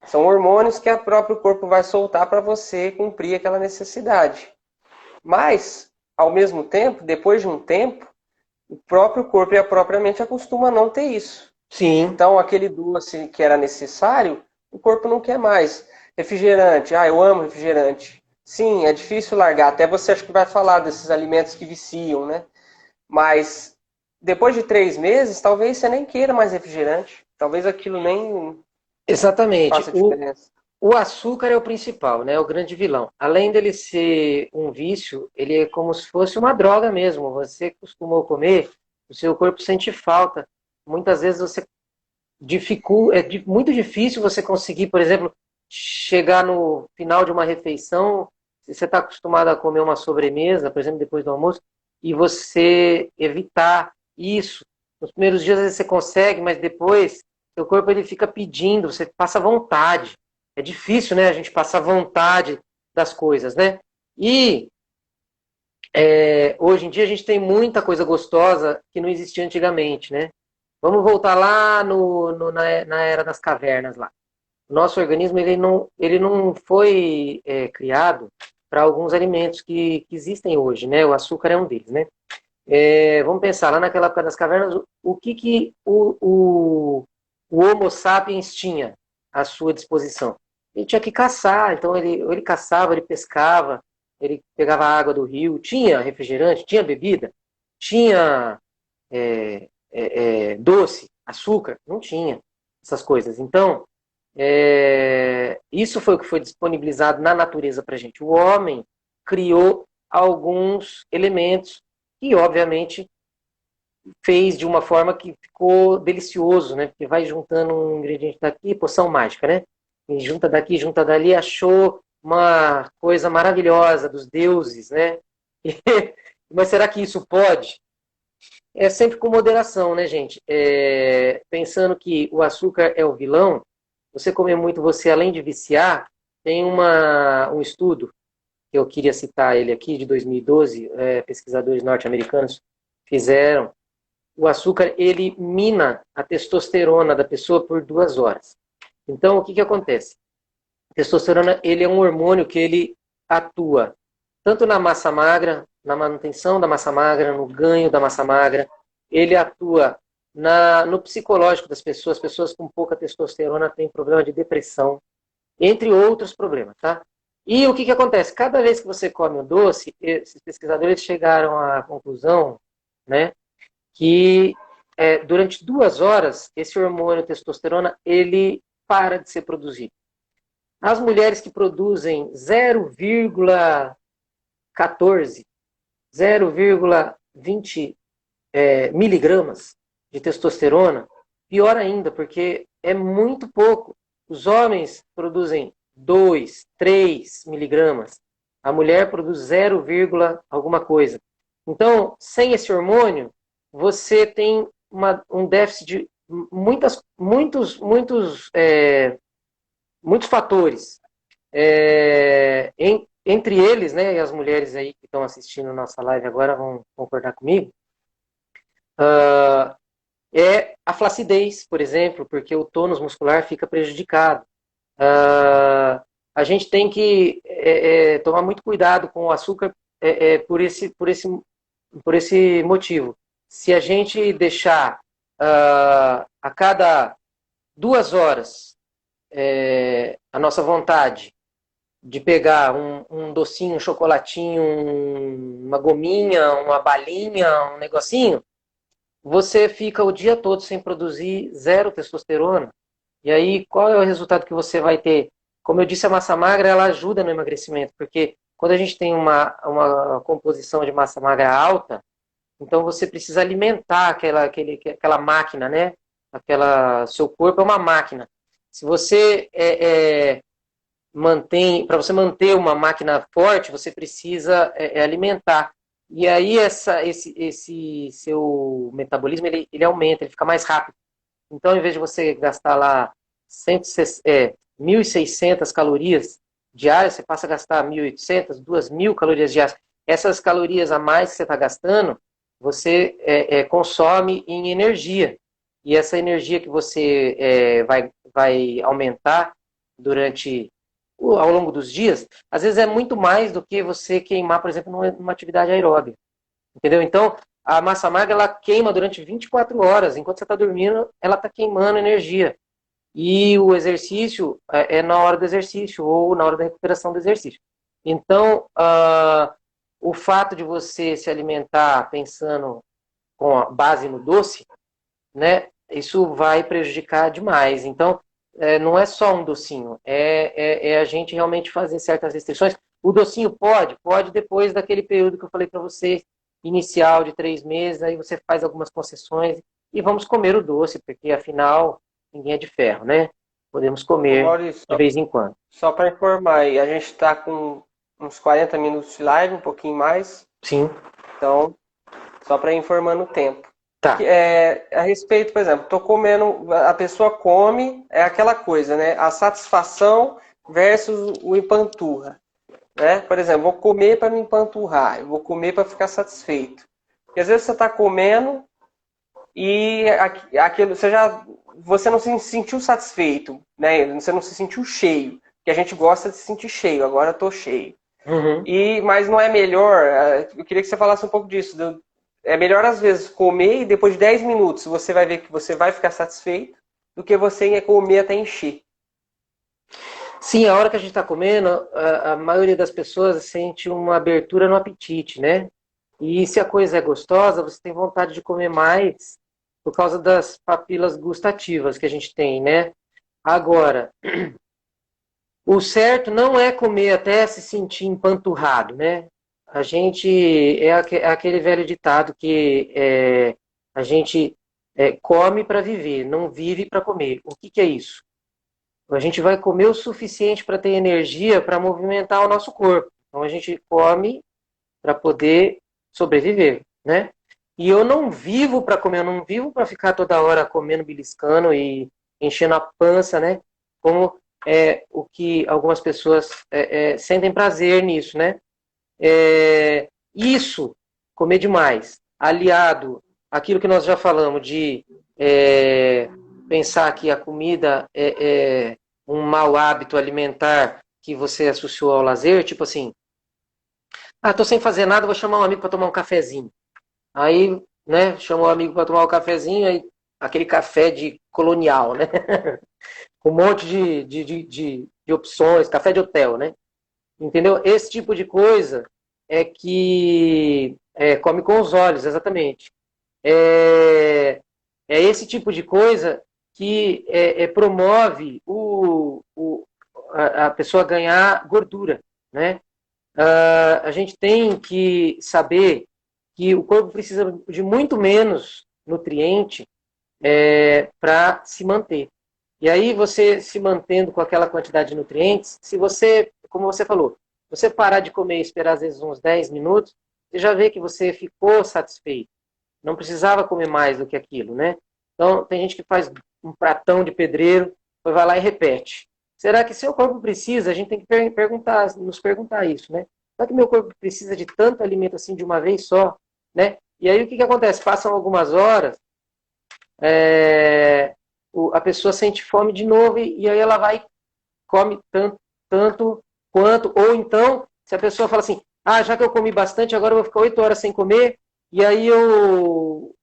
São hormônios que o próprio corpo vai soltar para você cumprir aquela necessidade. Mas, ao mesmo tempo, depois de um tempo, o próprio corpo e a própria mente acostumam a não ter isso. Sim. Então, aquele doce que era necessário, o corpo não quer mais. Refrigerante, eu amo refrigerante. Sim, é difícil largar. Até você acho que vai falar desses alimentos que viciam, né? Mas depois de 3 meses, talvez você nem queira mais refrigerante. Talvez aquilo nem Exatamente. faça diferença. O açúcar é o principal, né? O grande vilão. Além dele ser um vício, ele é como se fosse uma droga mesmo. Você costumou comer, o seu corpo sente falta. Muitas vezes você muito difícil você conseguir, por exemplo, chegar no final de uma refeição, se você está acostumado a comer uma sobremesa, por exemplo, depois do almoço, e você evitar Isso. Nos primeiros dias às vezes você consegue, mas depois seu corpo ele fica pedindo, você passa vontade. É difícil, né? A gente passar vontade das coisas, né? E hoje em dia a gente tem muita coisa gostosa que não existia antigamente, né? Vamos voltar lá na era das cavernas lá. O nosso organismo ele não foi criado para alguns alimentos que existem hoje, né? O açúcar é um deles, né? Vamos pensar, lá naquela época das cavernas, o que o Homo sapiens tinha à sua disposição? Ele tinha que caçar, então ele caçava, ele pescava, ele pegava a água do rio, tinha refrigerante, tinha bebida, tinha doce, açúcar, não tinha essas coisas. Então, isso foi o que foi disponibilizado na natureza para a gente. O homem criou alguns elementos e, obviamente, fez de uma forma que ficou delicioso, né? Porque vai juntando um ingrediente daqui, poção mágica, né? E junta daqui, junta dali, achou uma coisa maravilhosa dos deuses, né? Mas será que isso pode? É sempre com moderação, né, gente? Pensando que o açúcar é o vilão, você comer muito, você além de viciar, tem um estudo que eu queria citar ele aqui, de 2012, pesquisadores norte-americanos fizeram. O açúcar, ele mina a testosterona da pessoa por 2 horas. Então, o que acontece? A testosterona, ele é um hormônio que ele atua tanto na massa magra, na manutenção da massa magra, no ganho da massa magra, ele atua no psicológico das pessoas. As pessoas com pouca testosterona têm problema de depressão, entre outros problemas, tá? E o que acontece? Cada vez que você come o doce, esses pesquisadores chegaram à conclusão, né, que durante 2 horas, esse hormônio testosterona, ele para de ser produzido. As mulheres que produzem 0,14, 0,20 miligramas de testosterona, pior ainda, porque é muito pouco. Os homens produzem 2, 3 miligramas. A mulher produz 0, alguma coisa. Então, sem esse hormônio, você tem um déficit de muitos fatores. Entre eles, né, e as mulheres aí que estão assistindo nossa live agora vão concordar comigo, é a flacidez, por exemplo, porque o tônus muscular fica prejudicado. A gente tem que tomar muito cuidado com o açúcar por esse motivo. Se a gente deixar a cada 2 horas a nossa vontade de pegar um docinho, um chocolatinho, uma gominha, uma balinha, um negocinho, você fica o dia todo sem produzir 0 testosterona. E aí, qual é o resultado que você vai ter? Como eu disse, a massa magra, ela ajuda no emagrecimento, porque quando a gente tem uma composição de massa magra alta, então você precisa alimentar aquela máquina, né? Seu corpo é uma máquina. Se você para você manter uma máquina forte, você precisa alimentar. E aí esse seu metabolismo ele aumenta, ele fica mais rápido. Então, em vez de você gastar lá 1.600 calorias diárias, você passa a gastar 1.800, 2.000 calorias diárias. Essas calorias a mais que você está gastando, você consome em energia. E essa energia que você vai aumentar ao longo dos dias, às vezes é muito mais do que você queimar, por exemplo, numa atividade aeróbica. Entendeu? Então, a massa magra, ela queima durante 24 horas. Enquanto você está dormindo, ela está queimando energia. E o exercício é na hora do exercício ou na hora da recuperação do exercício. Então, o fato de você se alimentar pensando com a base no doce, né, isso vai prejudicar demais. Então, não é só um docinho, é a gente realmente fazer certas restrições. O docinho pode depois daquele período que eu falei para você, inicial de 3 meses, aí você faz algumas concessões e vamos comer o doce, porque afinal ninguém é de ferro, né? Podemos comer Maurício, de vez em quando. só para informar aí, a gente está com uns 40 minutos de live, um pouquinho mais. Sim. Então, só para informar o tempo. Tá. A respeito, por exemplo, tô comendo, a pessoa come, é aquela coisa, né? A satisfação versus o empanturra, né? Por exemplo, vou comer para me empanturrar, eu vou comer para ficar satisfeito. Porque às vezes você está comendo e aquilo você não se sentiu satisfeito, né? Você não se sentiu cheio, que a gente gosta de se sentir cheio. Agora eu tô cheio. Uhum. Mas não é melhor, eu queria que você falasse um pouco disso. É melhor às vezes comer e depois de 10 minutos você vai ver que você vai ficar satisfeito do que você ir comer até encher. Sim, a hora que a gente está comendo, a maioria das pessoas sente uma abertura no apetite, né? E se a coisa é gostosa, você tem vontade de comer mais por causa das papilas gustativas que a gente tem, né? Agora, o certo não é comer até se sentir empanturrado, né? A gente é aquele velho ditado que a gente come para viver, não vive para comer. O que é isso? A gente vai comer o suficiente para ter energia para movimentar o nosso corpo. Então a gente come para poder sobreviver, né? E eu não vivo para comer, eu não vivo para ficar toda hora comendo, beliscando e enchendo a pança, né? Como o que algumas pessoas sentem prazer nisso, né? Isso, comer demais, aliado àquilo que nós já falamos de pensar que a comida é um mau hábito alimentar que você associou ao lazer, tipo assim, tô sem fazer nada, vou chamar um amigo para tomar um cafezinho. Aí, né, chamou o amigo para tomar um cafezinho, aí aquele café de colonial, né? Com um monte de opções, café de hotel, né? Entendeu? Esse tipo de coisa é que come com os olhos, exatamente. É esse tipo de coisa que promove a pessoa ganhar gordura, né? A gente tem que saber que o corpo precisa de muito menos nutriente para se manter. E aí você se mantendo com aquela quantidade de nutrientes, se você, como você falou, você parar de comer e esperar às vezes uns 10 minutos, você já vê que você ficou satisfeito. Não precisava comer mais do que aquilo, né? Então, tem gente que faz um pratão de pedreiro, vai lá e repete. Será que seu corpo precisa? A gente tem que nos perguntar isso, né? Será que meu corpo precisa de tanto alimento assim de uma vez só, né? E aí o que acontece? Passam algumas horas, a pessoa sente fome de novo e aí ela vai e come tanto quanto, ou então, se a pessoa fala assim, já que eu comi bastante, agora eu vou ficar 8 horas sem comer, e aí eu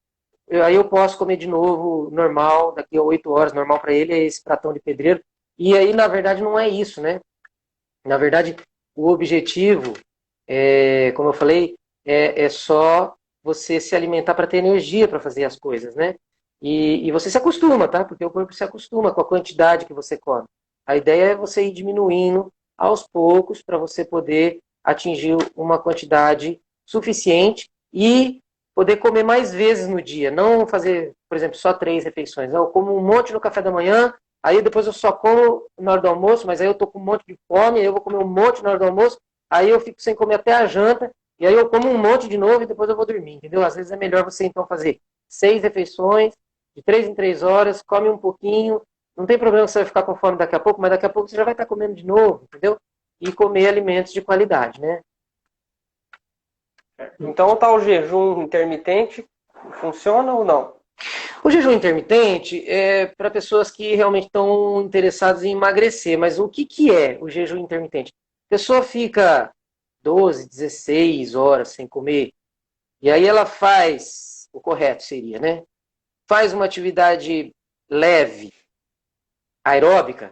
posso comer de novo normal, daqui a 8 horas, normal para ele é esse pratão de pedreiro. E aí, na verdade, não é isso, né? Na verdade, o objetivo, como eu falei, é só você se alimentar para ter energia para fazer as coisas, né? E você se acostuma, tá? Porque o corpo se acostuma com a quantidade que você come. A ideia é você ir diminuindo aos poucos para você poder atingir uma quantidade suficiente e poder comer mais vezes no dia. Não fazer, por exemplo, só 3 refeições. Eu como um monte no café da manhã, aí depois eu só como na hora do almoço, mas aí eu tô com um monte de fome, aí eu vou comer um monte na hora do almoço, aí eu fico sem comer até a janta, e aí eu como um monte de novo e depois eu vou dormir, entendeu? Às vezes é melhor você então fazer 6 refeições, de 3 em 3 horas, come um pouquinho, não tem problema que você vai ficar com fome daqui a pouco, mas daqui a pouco você já vai estar comendo de novo, entendeu? E comer alimentos de qualidade, né? Então, tá o jejum intermitente funciona ou não? O jejum intermitente é para pessoas que realmente estão interessadas em emagrecer, mas o que é o jejum intermitente? A pessoa fica 12, 16 horas sem comer, e aí ela faz, o correto seria, né? Faz uma atividade leve, aeróbica,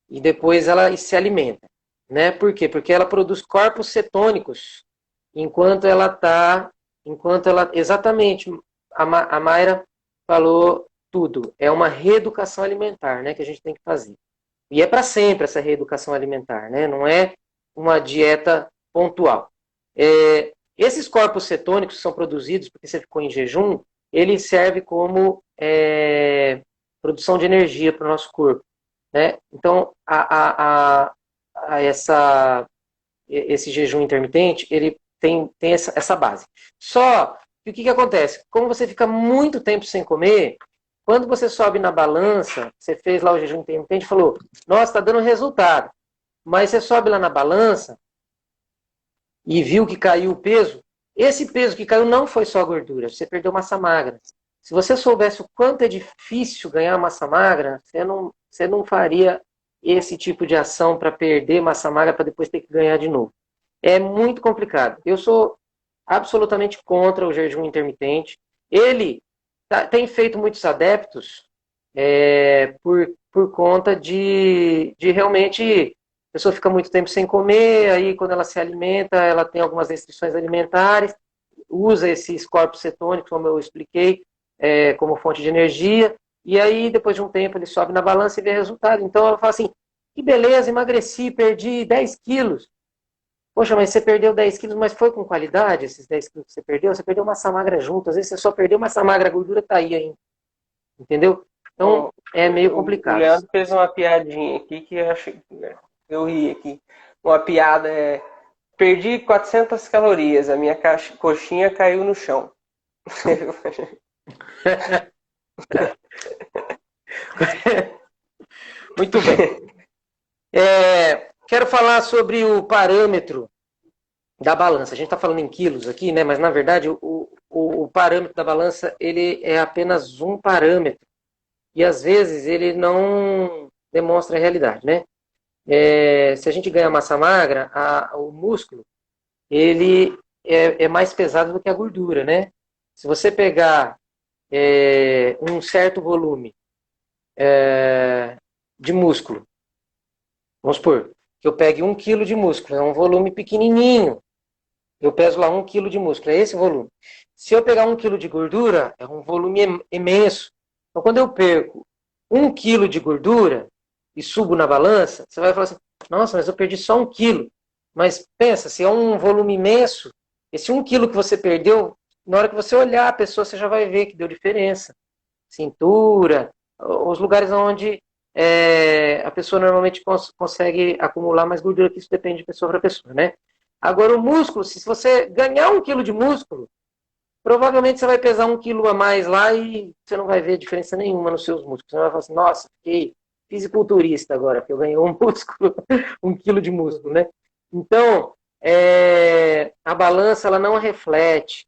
e depois ela se alimenta, né? Por quê? Porque ela produz corpos cetônicos exatamente, a Mayra falou tudo. É uma reeducação alimentar, né, que a gente tem que fazer. E é para sempre essa reeducação alimentar, né? Não é uma dieta pontual. Esses corpos cetônicos que são produzidos porque você ficou em jejum, ele serve como produção de energia para o nosso corpo, né? Então, esse jejum intermitente, ele tem essa base. Só E o que acontece? Como você fica muito tempo sem comer, quando você sobe na balança, você fez lá o jejum intermitente e falou, nossa, está dando resultado. Mas você sobe lá na balança e viu que caiu o peso, esse peso que caiu não foi só gordura, você perdeu massa magra. Se você soubesse o quanto é difícil ganhar massa magra, você não faria esse tipo de ação para perder massa magra para depois ter que ganhar de novo. É muito complicado. Eu sou absolutamente contra o jejum intermitente. Ele tem feito muitos adeptos por conta de realmente a pessoa fica muito tempo sem comer, aí quando ela se alimenta, ela tem algumas restrições alimentares, usa esses corpos cetônicos, como eu expliquei, como fonte de energia, e aí depois de um tempo ele sobe na balança e vê resultado. Então ela fala assim, que beleza, emagreci, perdi 10 quilos. Poxa, mas você perdeu 10 quilos, mas foi com qualidade esses 10 quilos que você perdeu? Você perdeu massa magra junto, às vezes você só perdeu massa magra, a gordura tá aí ainda. Entendeu? Então, é meio complicado. O Leandro fez uma piadinha aqui que eu ri aqui. Uma piada perdi 400 calorias, a minha coxinha caiu no chão. Muito bem. Quero falar sobre o parâmetro da balança. A gente está falando em quilos aqui, né? Mas na verdade o parâmetro da balança ele é apenas um parâmetro e às vezes ele não demonstra a realidade, né? Se a gente ganha massa magra, o músculo ele é mais pesado do que a gordura, né? Se você pegar um certo volume de músculo, vamos supor que eu pegue 1 quilo de músculo, é um volume pequenininho. Eu peso lá 1 quilo de músculo, é esse volume. Se eu pegar 1 quilo de gordura, é um volume imenso. Então, quando eu perco 1 quilo de gordura e subo na balança, você vai falar assim, nossa, mas eu perdi só 1 quilo. Mas pensa, se é um volume imenso, esse 1 quilo que você perdeu, na hora que você olhar a pessoa, você já vai ver que deu diferença. Cintura, os lugares onde a pessoa normalmente consegue acumular mais gordura, que isso depende de pessoa para pessoa, né? Agora o músculo, se você ganhar 1 quilo de músculo, provavelmente você vai pesar 1 quilo a mais lá e você não vai ver diferença nenhuma nos seus músculos. Você vai falar assim, nossa, fiquei fisiculturista agora, porque eu ganhei um músculo, 1 quilo de músculo, né? Então, a balança ela não reflete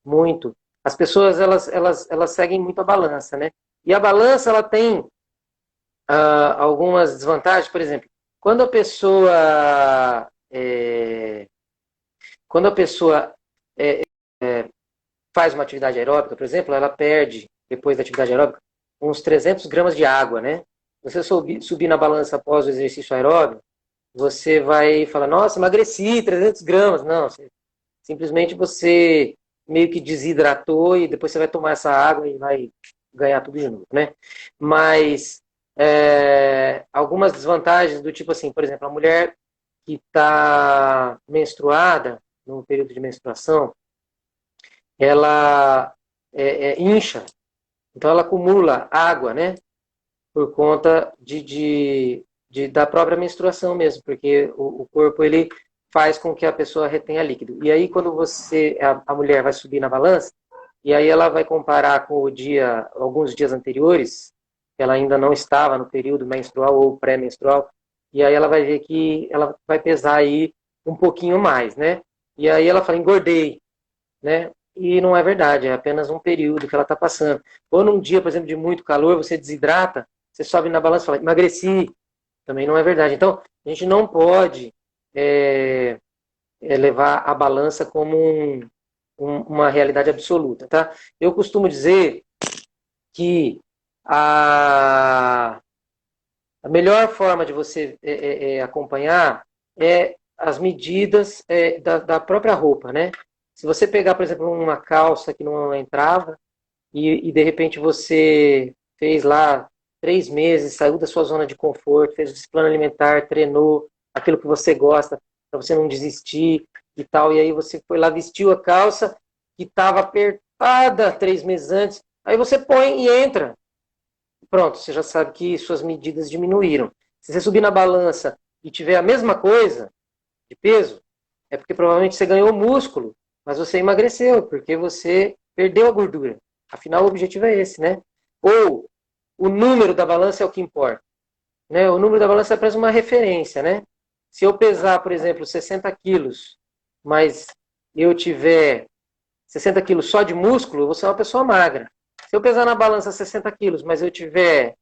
muito. As pessoas elas seguem muito a balança, né? E a balança ela tem algumas desvantagens, por exemplo, quando a pessoa faz uma atividade aeróbica, por exemplo, ela perde, depois da atividade aeróbica, uns 300 gramas de água, né? Se você subir na balança após o exercício aeróbico, você vai falar, nossa, emagreci 300 gramas. Não, simplesmente você meio que desidratou e depois você vai tomar essa água e vai ganhar tudo de novo, né? Mas algumas desvantagens do tipo assim, por exemplo, a mulher que está menstruada, no período de menstruação, ela incha, então ela acumula água, né? Por conta da própria menstruação mesmo, porque o corpo ele faz com que a pessoa retenha líquido. E aí quando a mulher vai subir na balança, e aí ela vai comparar com alguns dias anteriores, que ela ainda não estava no período menstrual ou pré-menstrual, e aí ela vai ver que ela vai pesar aí um pouquinho mais, né? E aí ela fala, engordei, né? E não é verdade, é apenas um período que ela está passando. Ou num dia, por exemplo, de muito calor, você desidrata, você sobe na balança e fala, emagreci. Também não é verdade. Então, a gente não pode levar a balança como uma realidade absoluta, tá? Eu costumo dizer que a melhor forma de você acompanhar é as medidas da própria roupa, né? Se você pegar, por exemplo, uma calça que não entrava e de repente você fez lá 3 meses, saiu da sua zona de conforto, fez esse plano alimentar, treinou aquilo que você gosta, para você não desistir e tal, e aí você foi lá, vestiu a calça que estava apertada 3 meses antes, aí você põe e entra. Pronto, você já sabe que suas medidas diminuíram. Se você subir na balança e tiver a mesma coisa de peso, é porque provavelmente você ganhou músculo mas você emagreceu, porque você perdeu a gordura. Afinal, o objetivo é esse, né? Ou o número da balança é o que importa, né? O número da balança é apenas uma referência, né? Se eu pesar, por exemplo, 60 quilos, mas eu tiver 60 quilos só de músculo, eu vou ser uma pessoa magra. Se eu pesar na balança 60 quilos, mas eu tiver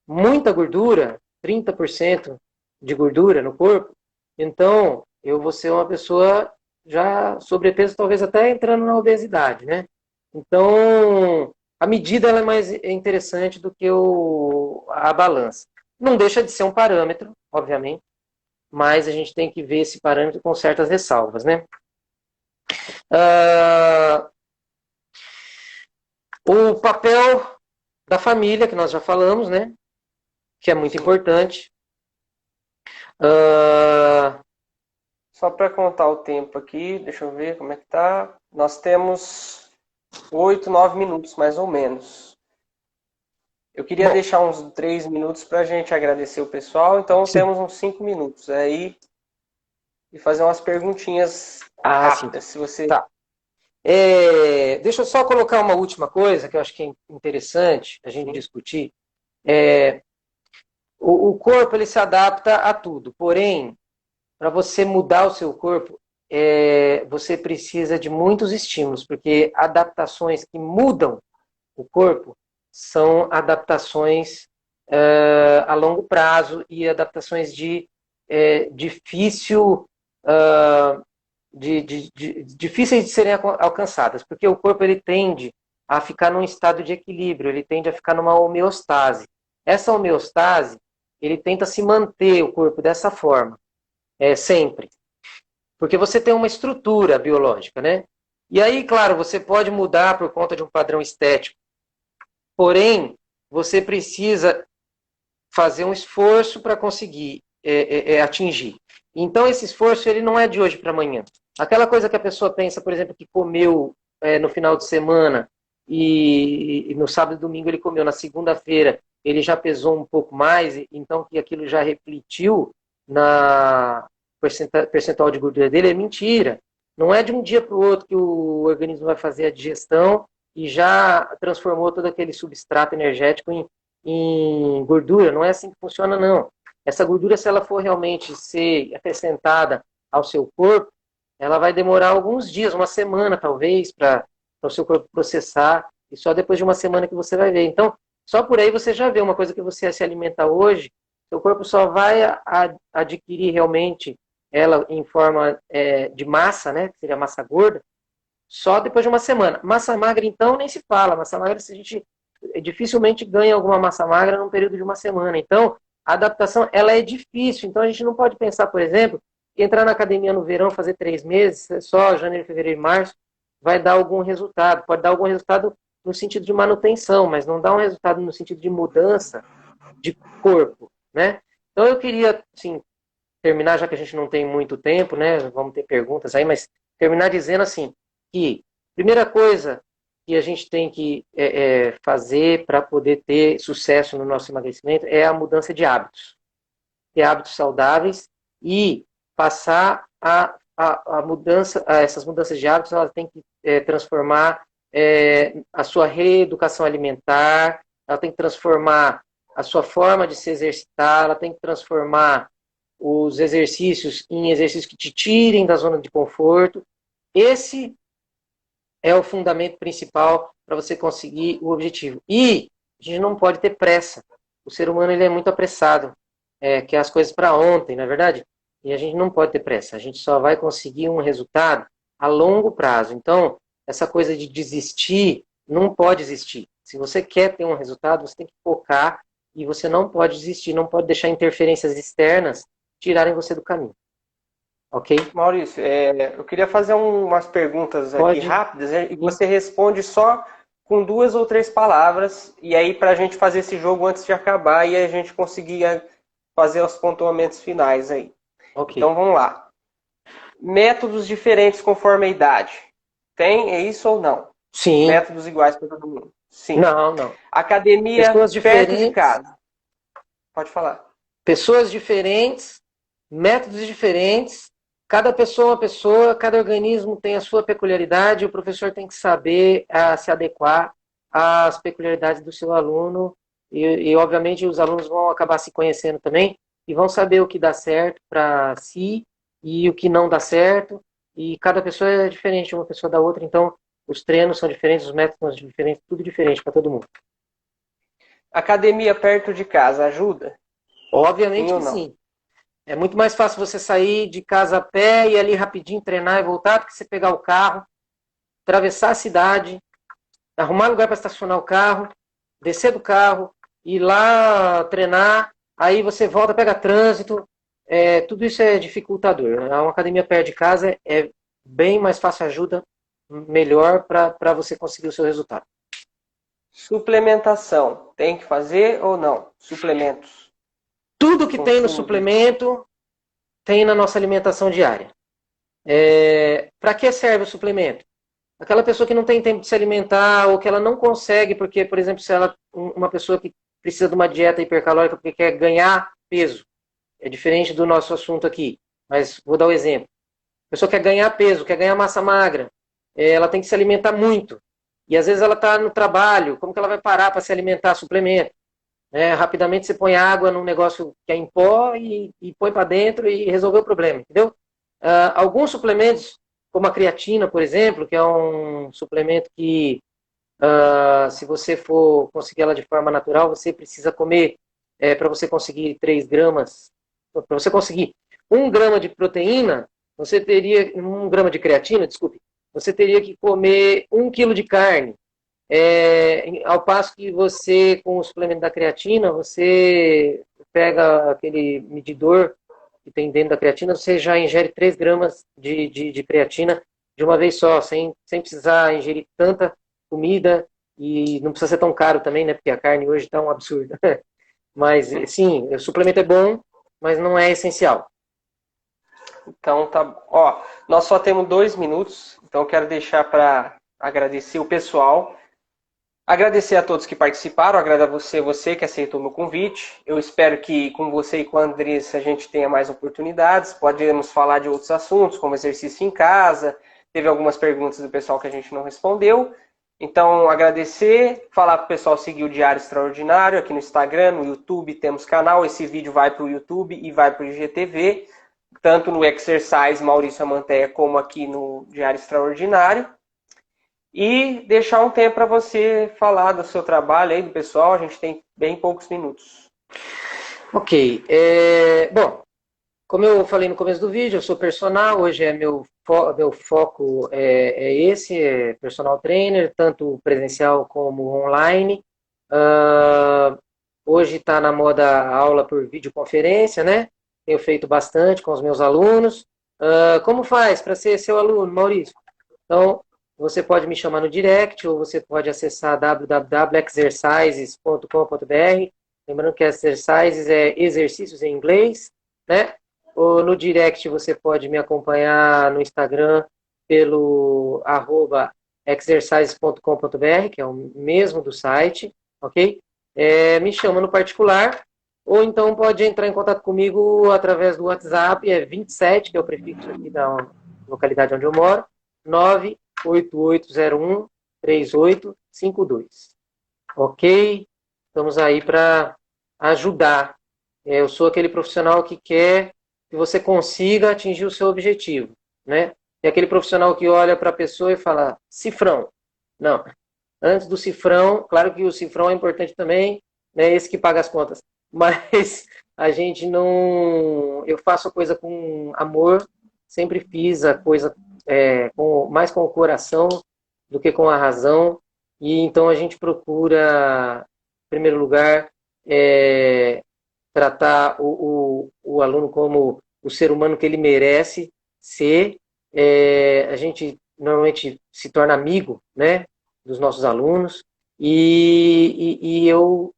muita gordura, 30% de gordura no corpo, então eu vou ser uma pessoa já sobrepeso, talvez até entrando na obesidade, né? Então, a medida ela é mais interessante do que a balança. Não deixa de ser um parâmetro, obviamente, mas a gente tem que ver esse parâmetro com certas ressalvas, né? O papel da família, que nós já falamos, né? Que é muito importante. Só para contar o tempo aqui, deixa eu ver como é que tá. Nós temos 8, 9 minutos, mais ou menos. Eu queria deixar uns 3 minutos para a gente agradecer o pessoal, então sim, temos uns 5 minutos aí e fazer umas perguntinhas rápidas, sim, se você... Tá. Deixa eu só colocar uma última coisa que eu acho que é interessante a gente discutir. O corpo ele se adapta a tudo, porém, para você mudar o seu corpo, você precisa de muitos estímulos, porque adaptações que mudam o corpo são adaptações a longo prazo e adaptações difíceis de serem alcançadas, porque o corpo ele tende a ficar num estado de equilíbrio, ele tende a ficar numa homeostase. Essa homeostase, ele tenta se manter o corpo dessa forma, sempre. Porque você tem uma estrutura biológica, né? E aí, claro, você pode mudar por conta de um padrão estético. Porém, você precisa fazer um esforço para conseguir atingir. Então, esse esforço ele não é de hoje para amanhã. Aquela coisa que a pessoa pensa, por exemplo, que comeu no final de semana e no sábado e domingo ele comeu, na segunda-feira ele já pesou um pouco mais, então que aquilo já refletiu na percentual de gordura dele, é mentira. Não é de um dia para o outro que o organismo vai fazer a digestão e já transformou todo aquele substrato energético em gordura. Não é assim que funciona, não. Essa gordura, se ela for realmente ser acrescentada ao seu corpo, ela vai demorar alguns dias, uma semana talvez, para o seu corpo processar, e só depois de uma semana que você vai ver. Então, só por aí você já vê uma coisa que você se alimenta hoje, seu corpo só vai adquirir realmente ela em forma de massa, né, que seria massa gorda, só depois de uma semana. Massa magra, então, nem se fala. Massa magra, se a gente dificilmente ganha alguma massa magra num período de uma semana. Então, a adaptação ela é difícil. Então, a gente não pode pensar, por exemplo, que entrar na academia no verão, fazer 3 meses, só janeiro, fevereiro e março, vai dar algum resultado. Pode dar algum resultado no sentido de manutenção, mas não dá um resultado no sentido de mudança de corpo, né? Então, eu queria, assim, terminar, já que a gente não tem muito tempo, né? Vamos ter perguntas aí, mas terminar dizendo assim, que primeira coisa que a gente tem que fazer para poder ter sucesso no nosso emagrecimento é a mudança de hábitos. Ter hábitos saudáveis e passar a mudança, essas mudanças de hábitos, elas têm que transformar a sua reeducação alimentar, ela tem que transformar a sua forma de se exercitar, ela tem que transformar os exercícios em exercícios que te tirem da zona de conforto. Esse é o fundamento principal para você conseguir o objetivo. E a gente não pode ter pressa. O ser humano ele é muito apressado, quer as coisas para ontem, não é verdade? E a gente não pode ter pressa. A gente só vai conseguir um resultado a longo prazo. Então, essa coisa de desistir, não pode existir. Se você quer ter um resultado, você tem que focar e você não pode desistir, não pode deixar interferências externas tirarem você do caminho. Ok? Maurício, eu queria fazer umas perguntas aqui rápidas e você responde só com 2 ou 3 palavras e aí para a gente fazer esse jogo antes de acabar e a gente conseguir fazer os pontuamentos finais aí. Okay. Então vamos lá. Métodos diferentes conforme a idade. Tem? É isso ou não? Sim. Métodos iguais para todo mundo? Sim. Não, não. Academia Pessoas perto de casa. Pode falar. Pessoas diferentes, métodos diferentes cada pessoa é uma pessoa, cada organismo tem a sua peculiaridade, o professor tem que saber se adequar às peculiaridades do seu aluno, e obviamente os alunos vão acabar se conhecendo também, e vão saber o que dá certo para si, e o que não dá certo, e cada pessoa é diferente uma pessoa da outra, então os treinos são diferentes, os métodos são diferentes, tudo diferente para todo mundo. Academia perto de casa ajuda? Obviamente Sim ou que não? sim. É muito mais fácil você sair de casa a pé e ali rapidinho treinar e voltar do que você pegar o carro, atravessar a cidade, arrumar lugar para estacionar o carro, descer do carro, ir lá treinar, aí você volta, pega trânsito. Tudo isso é dificultador. Uma academia perto de casa é bem mais fácil, ajuda melhor para você conseguir o seu resultado. Suplementação, tem que fazer ou não? Suplementos. Tudo que tem no Consumo de... suplemento tem na nossa alimentação diária. Para que serve o suplemento? Aquela pessoa que não tem tempo de se alimentar ou que ela não consegue, porque, por exemplo, se ela uma pessoa que precisa de uma dieta hipercalórica porque quer ganhar peso, é diferente do nosso assunto aqui, mas vou dar um exemplo. A pessoa quer ganhar peso, quer ganhar massa magra, ela tem que se alimentar muito. E às vezes ela está no trabalho, como que ela vai parar para se alimentar suplemento? Rapidamente você põe água num negócio que é em pó e põe para dentro e resolveu o problema, entendeu? Alguns suplementos, como a creatina, por exemplo, que é um suplemento que, se você for conseguir ela de forma natural, você precisa comer, para você conseguir 3 gramas, para você conseguir 1 grama de proteína, você teria, 1 grama de creatina, desculpe, você teria que comer 1 quilo de carne. Ao passo que você, com o suplemento da creatina, você pega aquele medidor que tem dentro da creatina, você já ingere 3 gramas de creatina de uma vez só, sem precisar ingerir tanta comida, e não precisa ser tão caro também, né? Porque a carne hoje está um absurdo. Mas, sim, o suplemento é bom, mas não é essencial. Então tá, ó, nós só temos 2 minutos, então eu quero deixar para agradecer o pessoal. Agradecer a todos que participaram, agradecer você que aceitou o meu convite. Eu espero que com você e com a Andressa a gente tenha mais oportunidades. Podemos falar de outros assuntos, como exercício em casa. Teve algumas perguntas do pessoal que a gente não respondeu. Então, agradecer, falar para o pessoal seguir o Diário Extraordinário aqui no Instagram, no YouTube, temos canal. Esse vídeo vai para o YouTube e vai para o IGTV, tanto no Exercise Maurício Amanteia como aqui no Diário Extraordinário. E deixar um tempo para você falar do seu trabalho aí, do pessoal. A gente tem bem poucos minutos. Ok. Bom, como eu falei no começo do vídeo, eu sou personal. Hoje meu foco esse, personal trainer, tanto presencial como online. Hoje está na moda a aula por videoconferência, né? Tenho feito bastante com os meus alunos. Como faz para ser seu aluno, Maurício? Então, você pode me chamar no direct ou você pode acessar www.exercises.com.br. Lembrando que exercises é exercícios em inglês, né? Ou no direct você pode me acompanhar no Instagram pelo @exercises.com.br, que é o mesmo do site, ok? Me chama no particular, ou então pode entrar em contato comigo através do WhatsApp, 27, que é o prefixo aqui da localidade onde eu moro, 988013852. Ok? Estamos aí para ajudar. Eu sou aquele profissional que quer que você consiga atingir o seu objetivo, né? E aquele profissional que olha para a pessoa e fala, cifrão. Não. Antes do cifrão, claro que o cifrão é importante também, né? Esse que paga as contas. Mas a gente não... Eu faço a coisa com amor, sempre fiz a coisa mais com o coração do que com a razão. E então a gente procura, em primeiro lugar, tratar o aluno como o ser humano que ele merece ser. A gente normalmente se torna amigo, né, dos nossos alunos e eu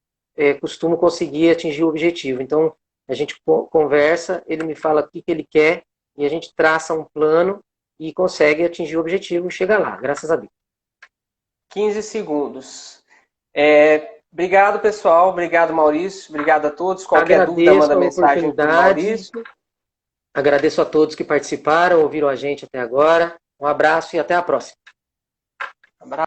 costumo conseguir atingir o objetivo. Então, a gente conversa, ele me fala o que ele quer e a gente traça um plano e consegue atingir o objetivo e chega lá, graças a Deus. 15 segundos. Obrigado, pessoal. Obrigado, Maurício. Obrigado a todos. Qualquer dúvida, manda mensagem para o Maurício. Agradeço a todos que participaram, ouviram a gente até agora. Um abraço e até a próxima.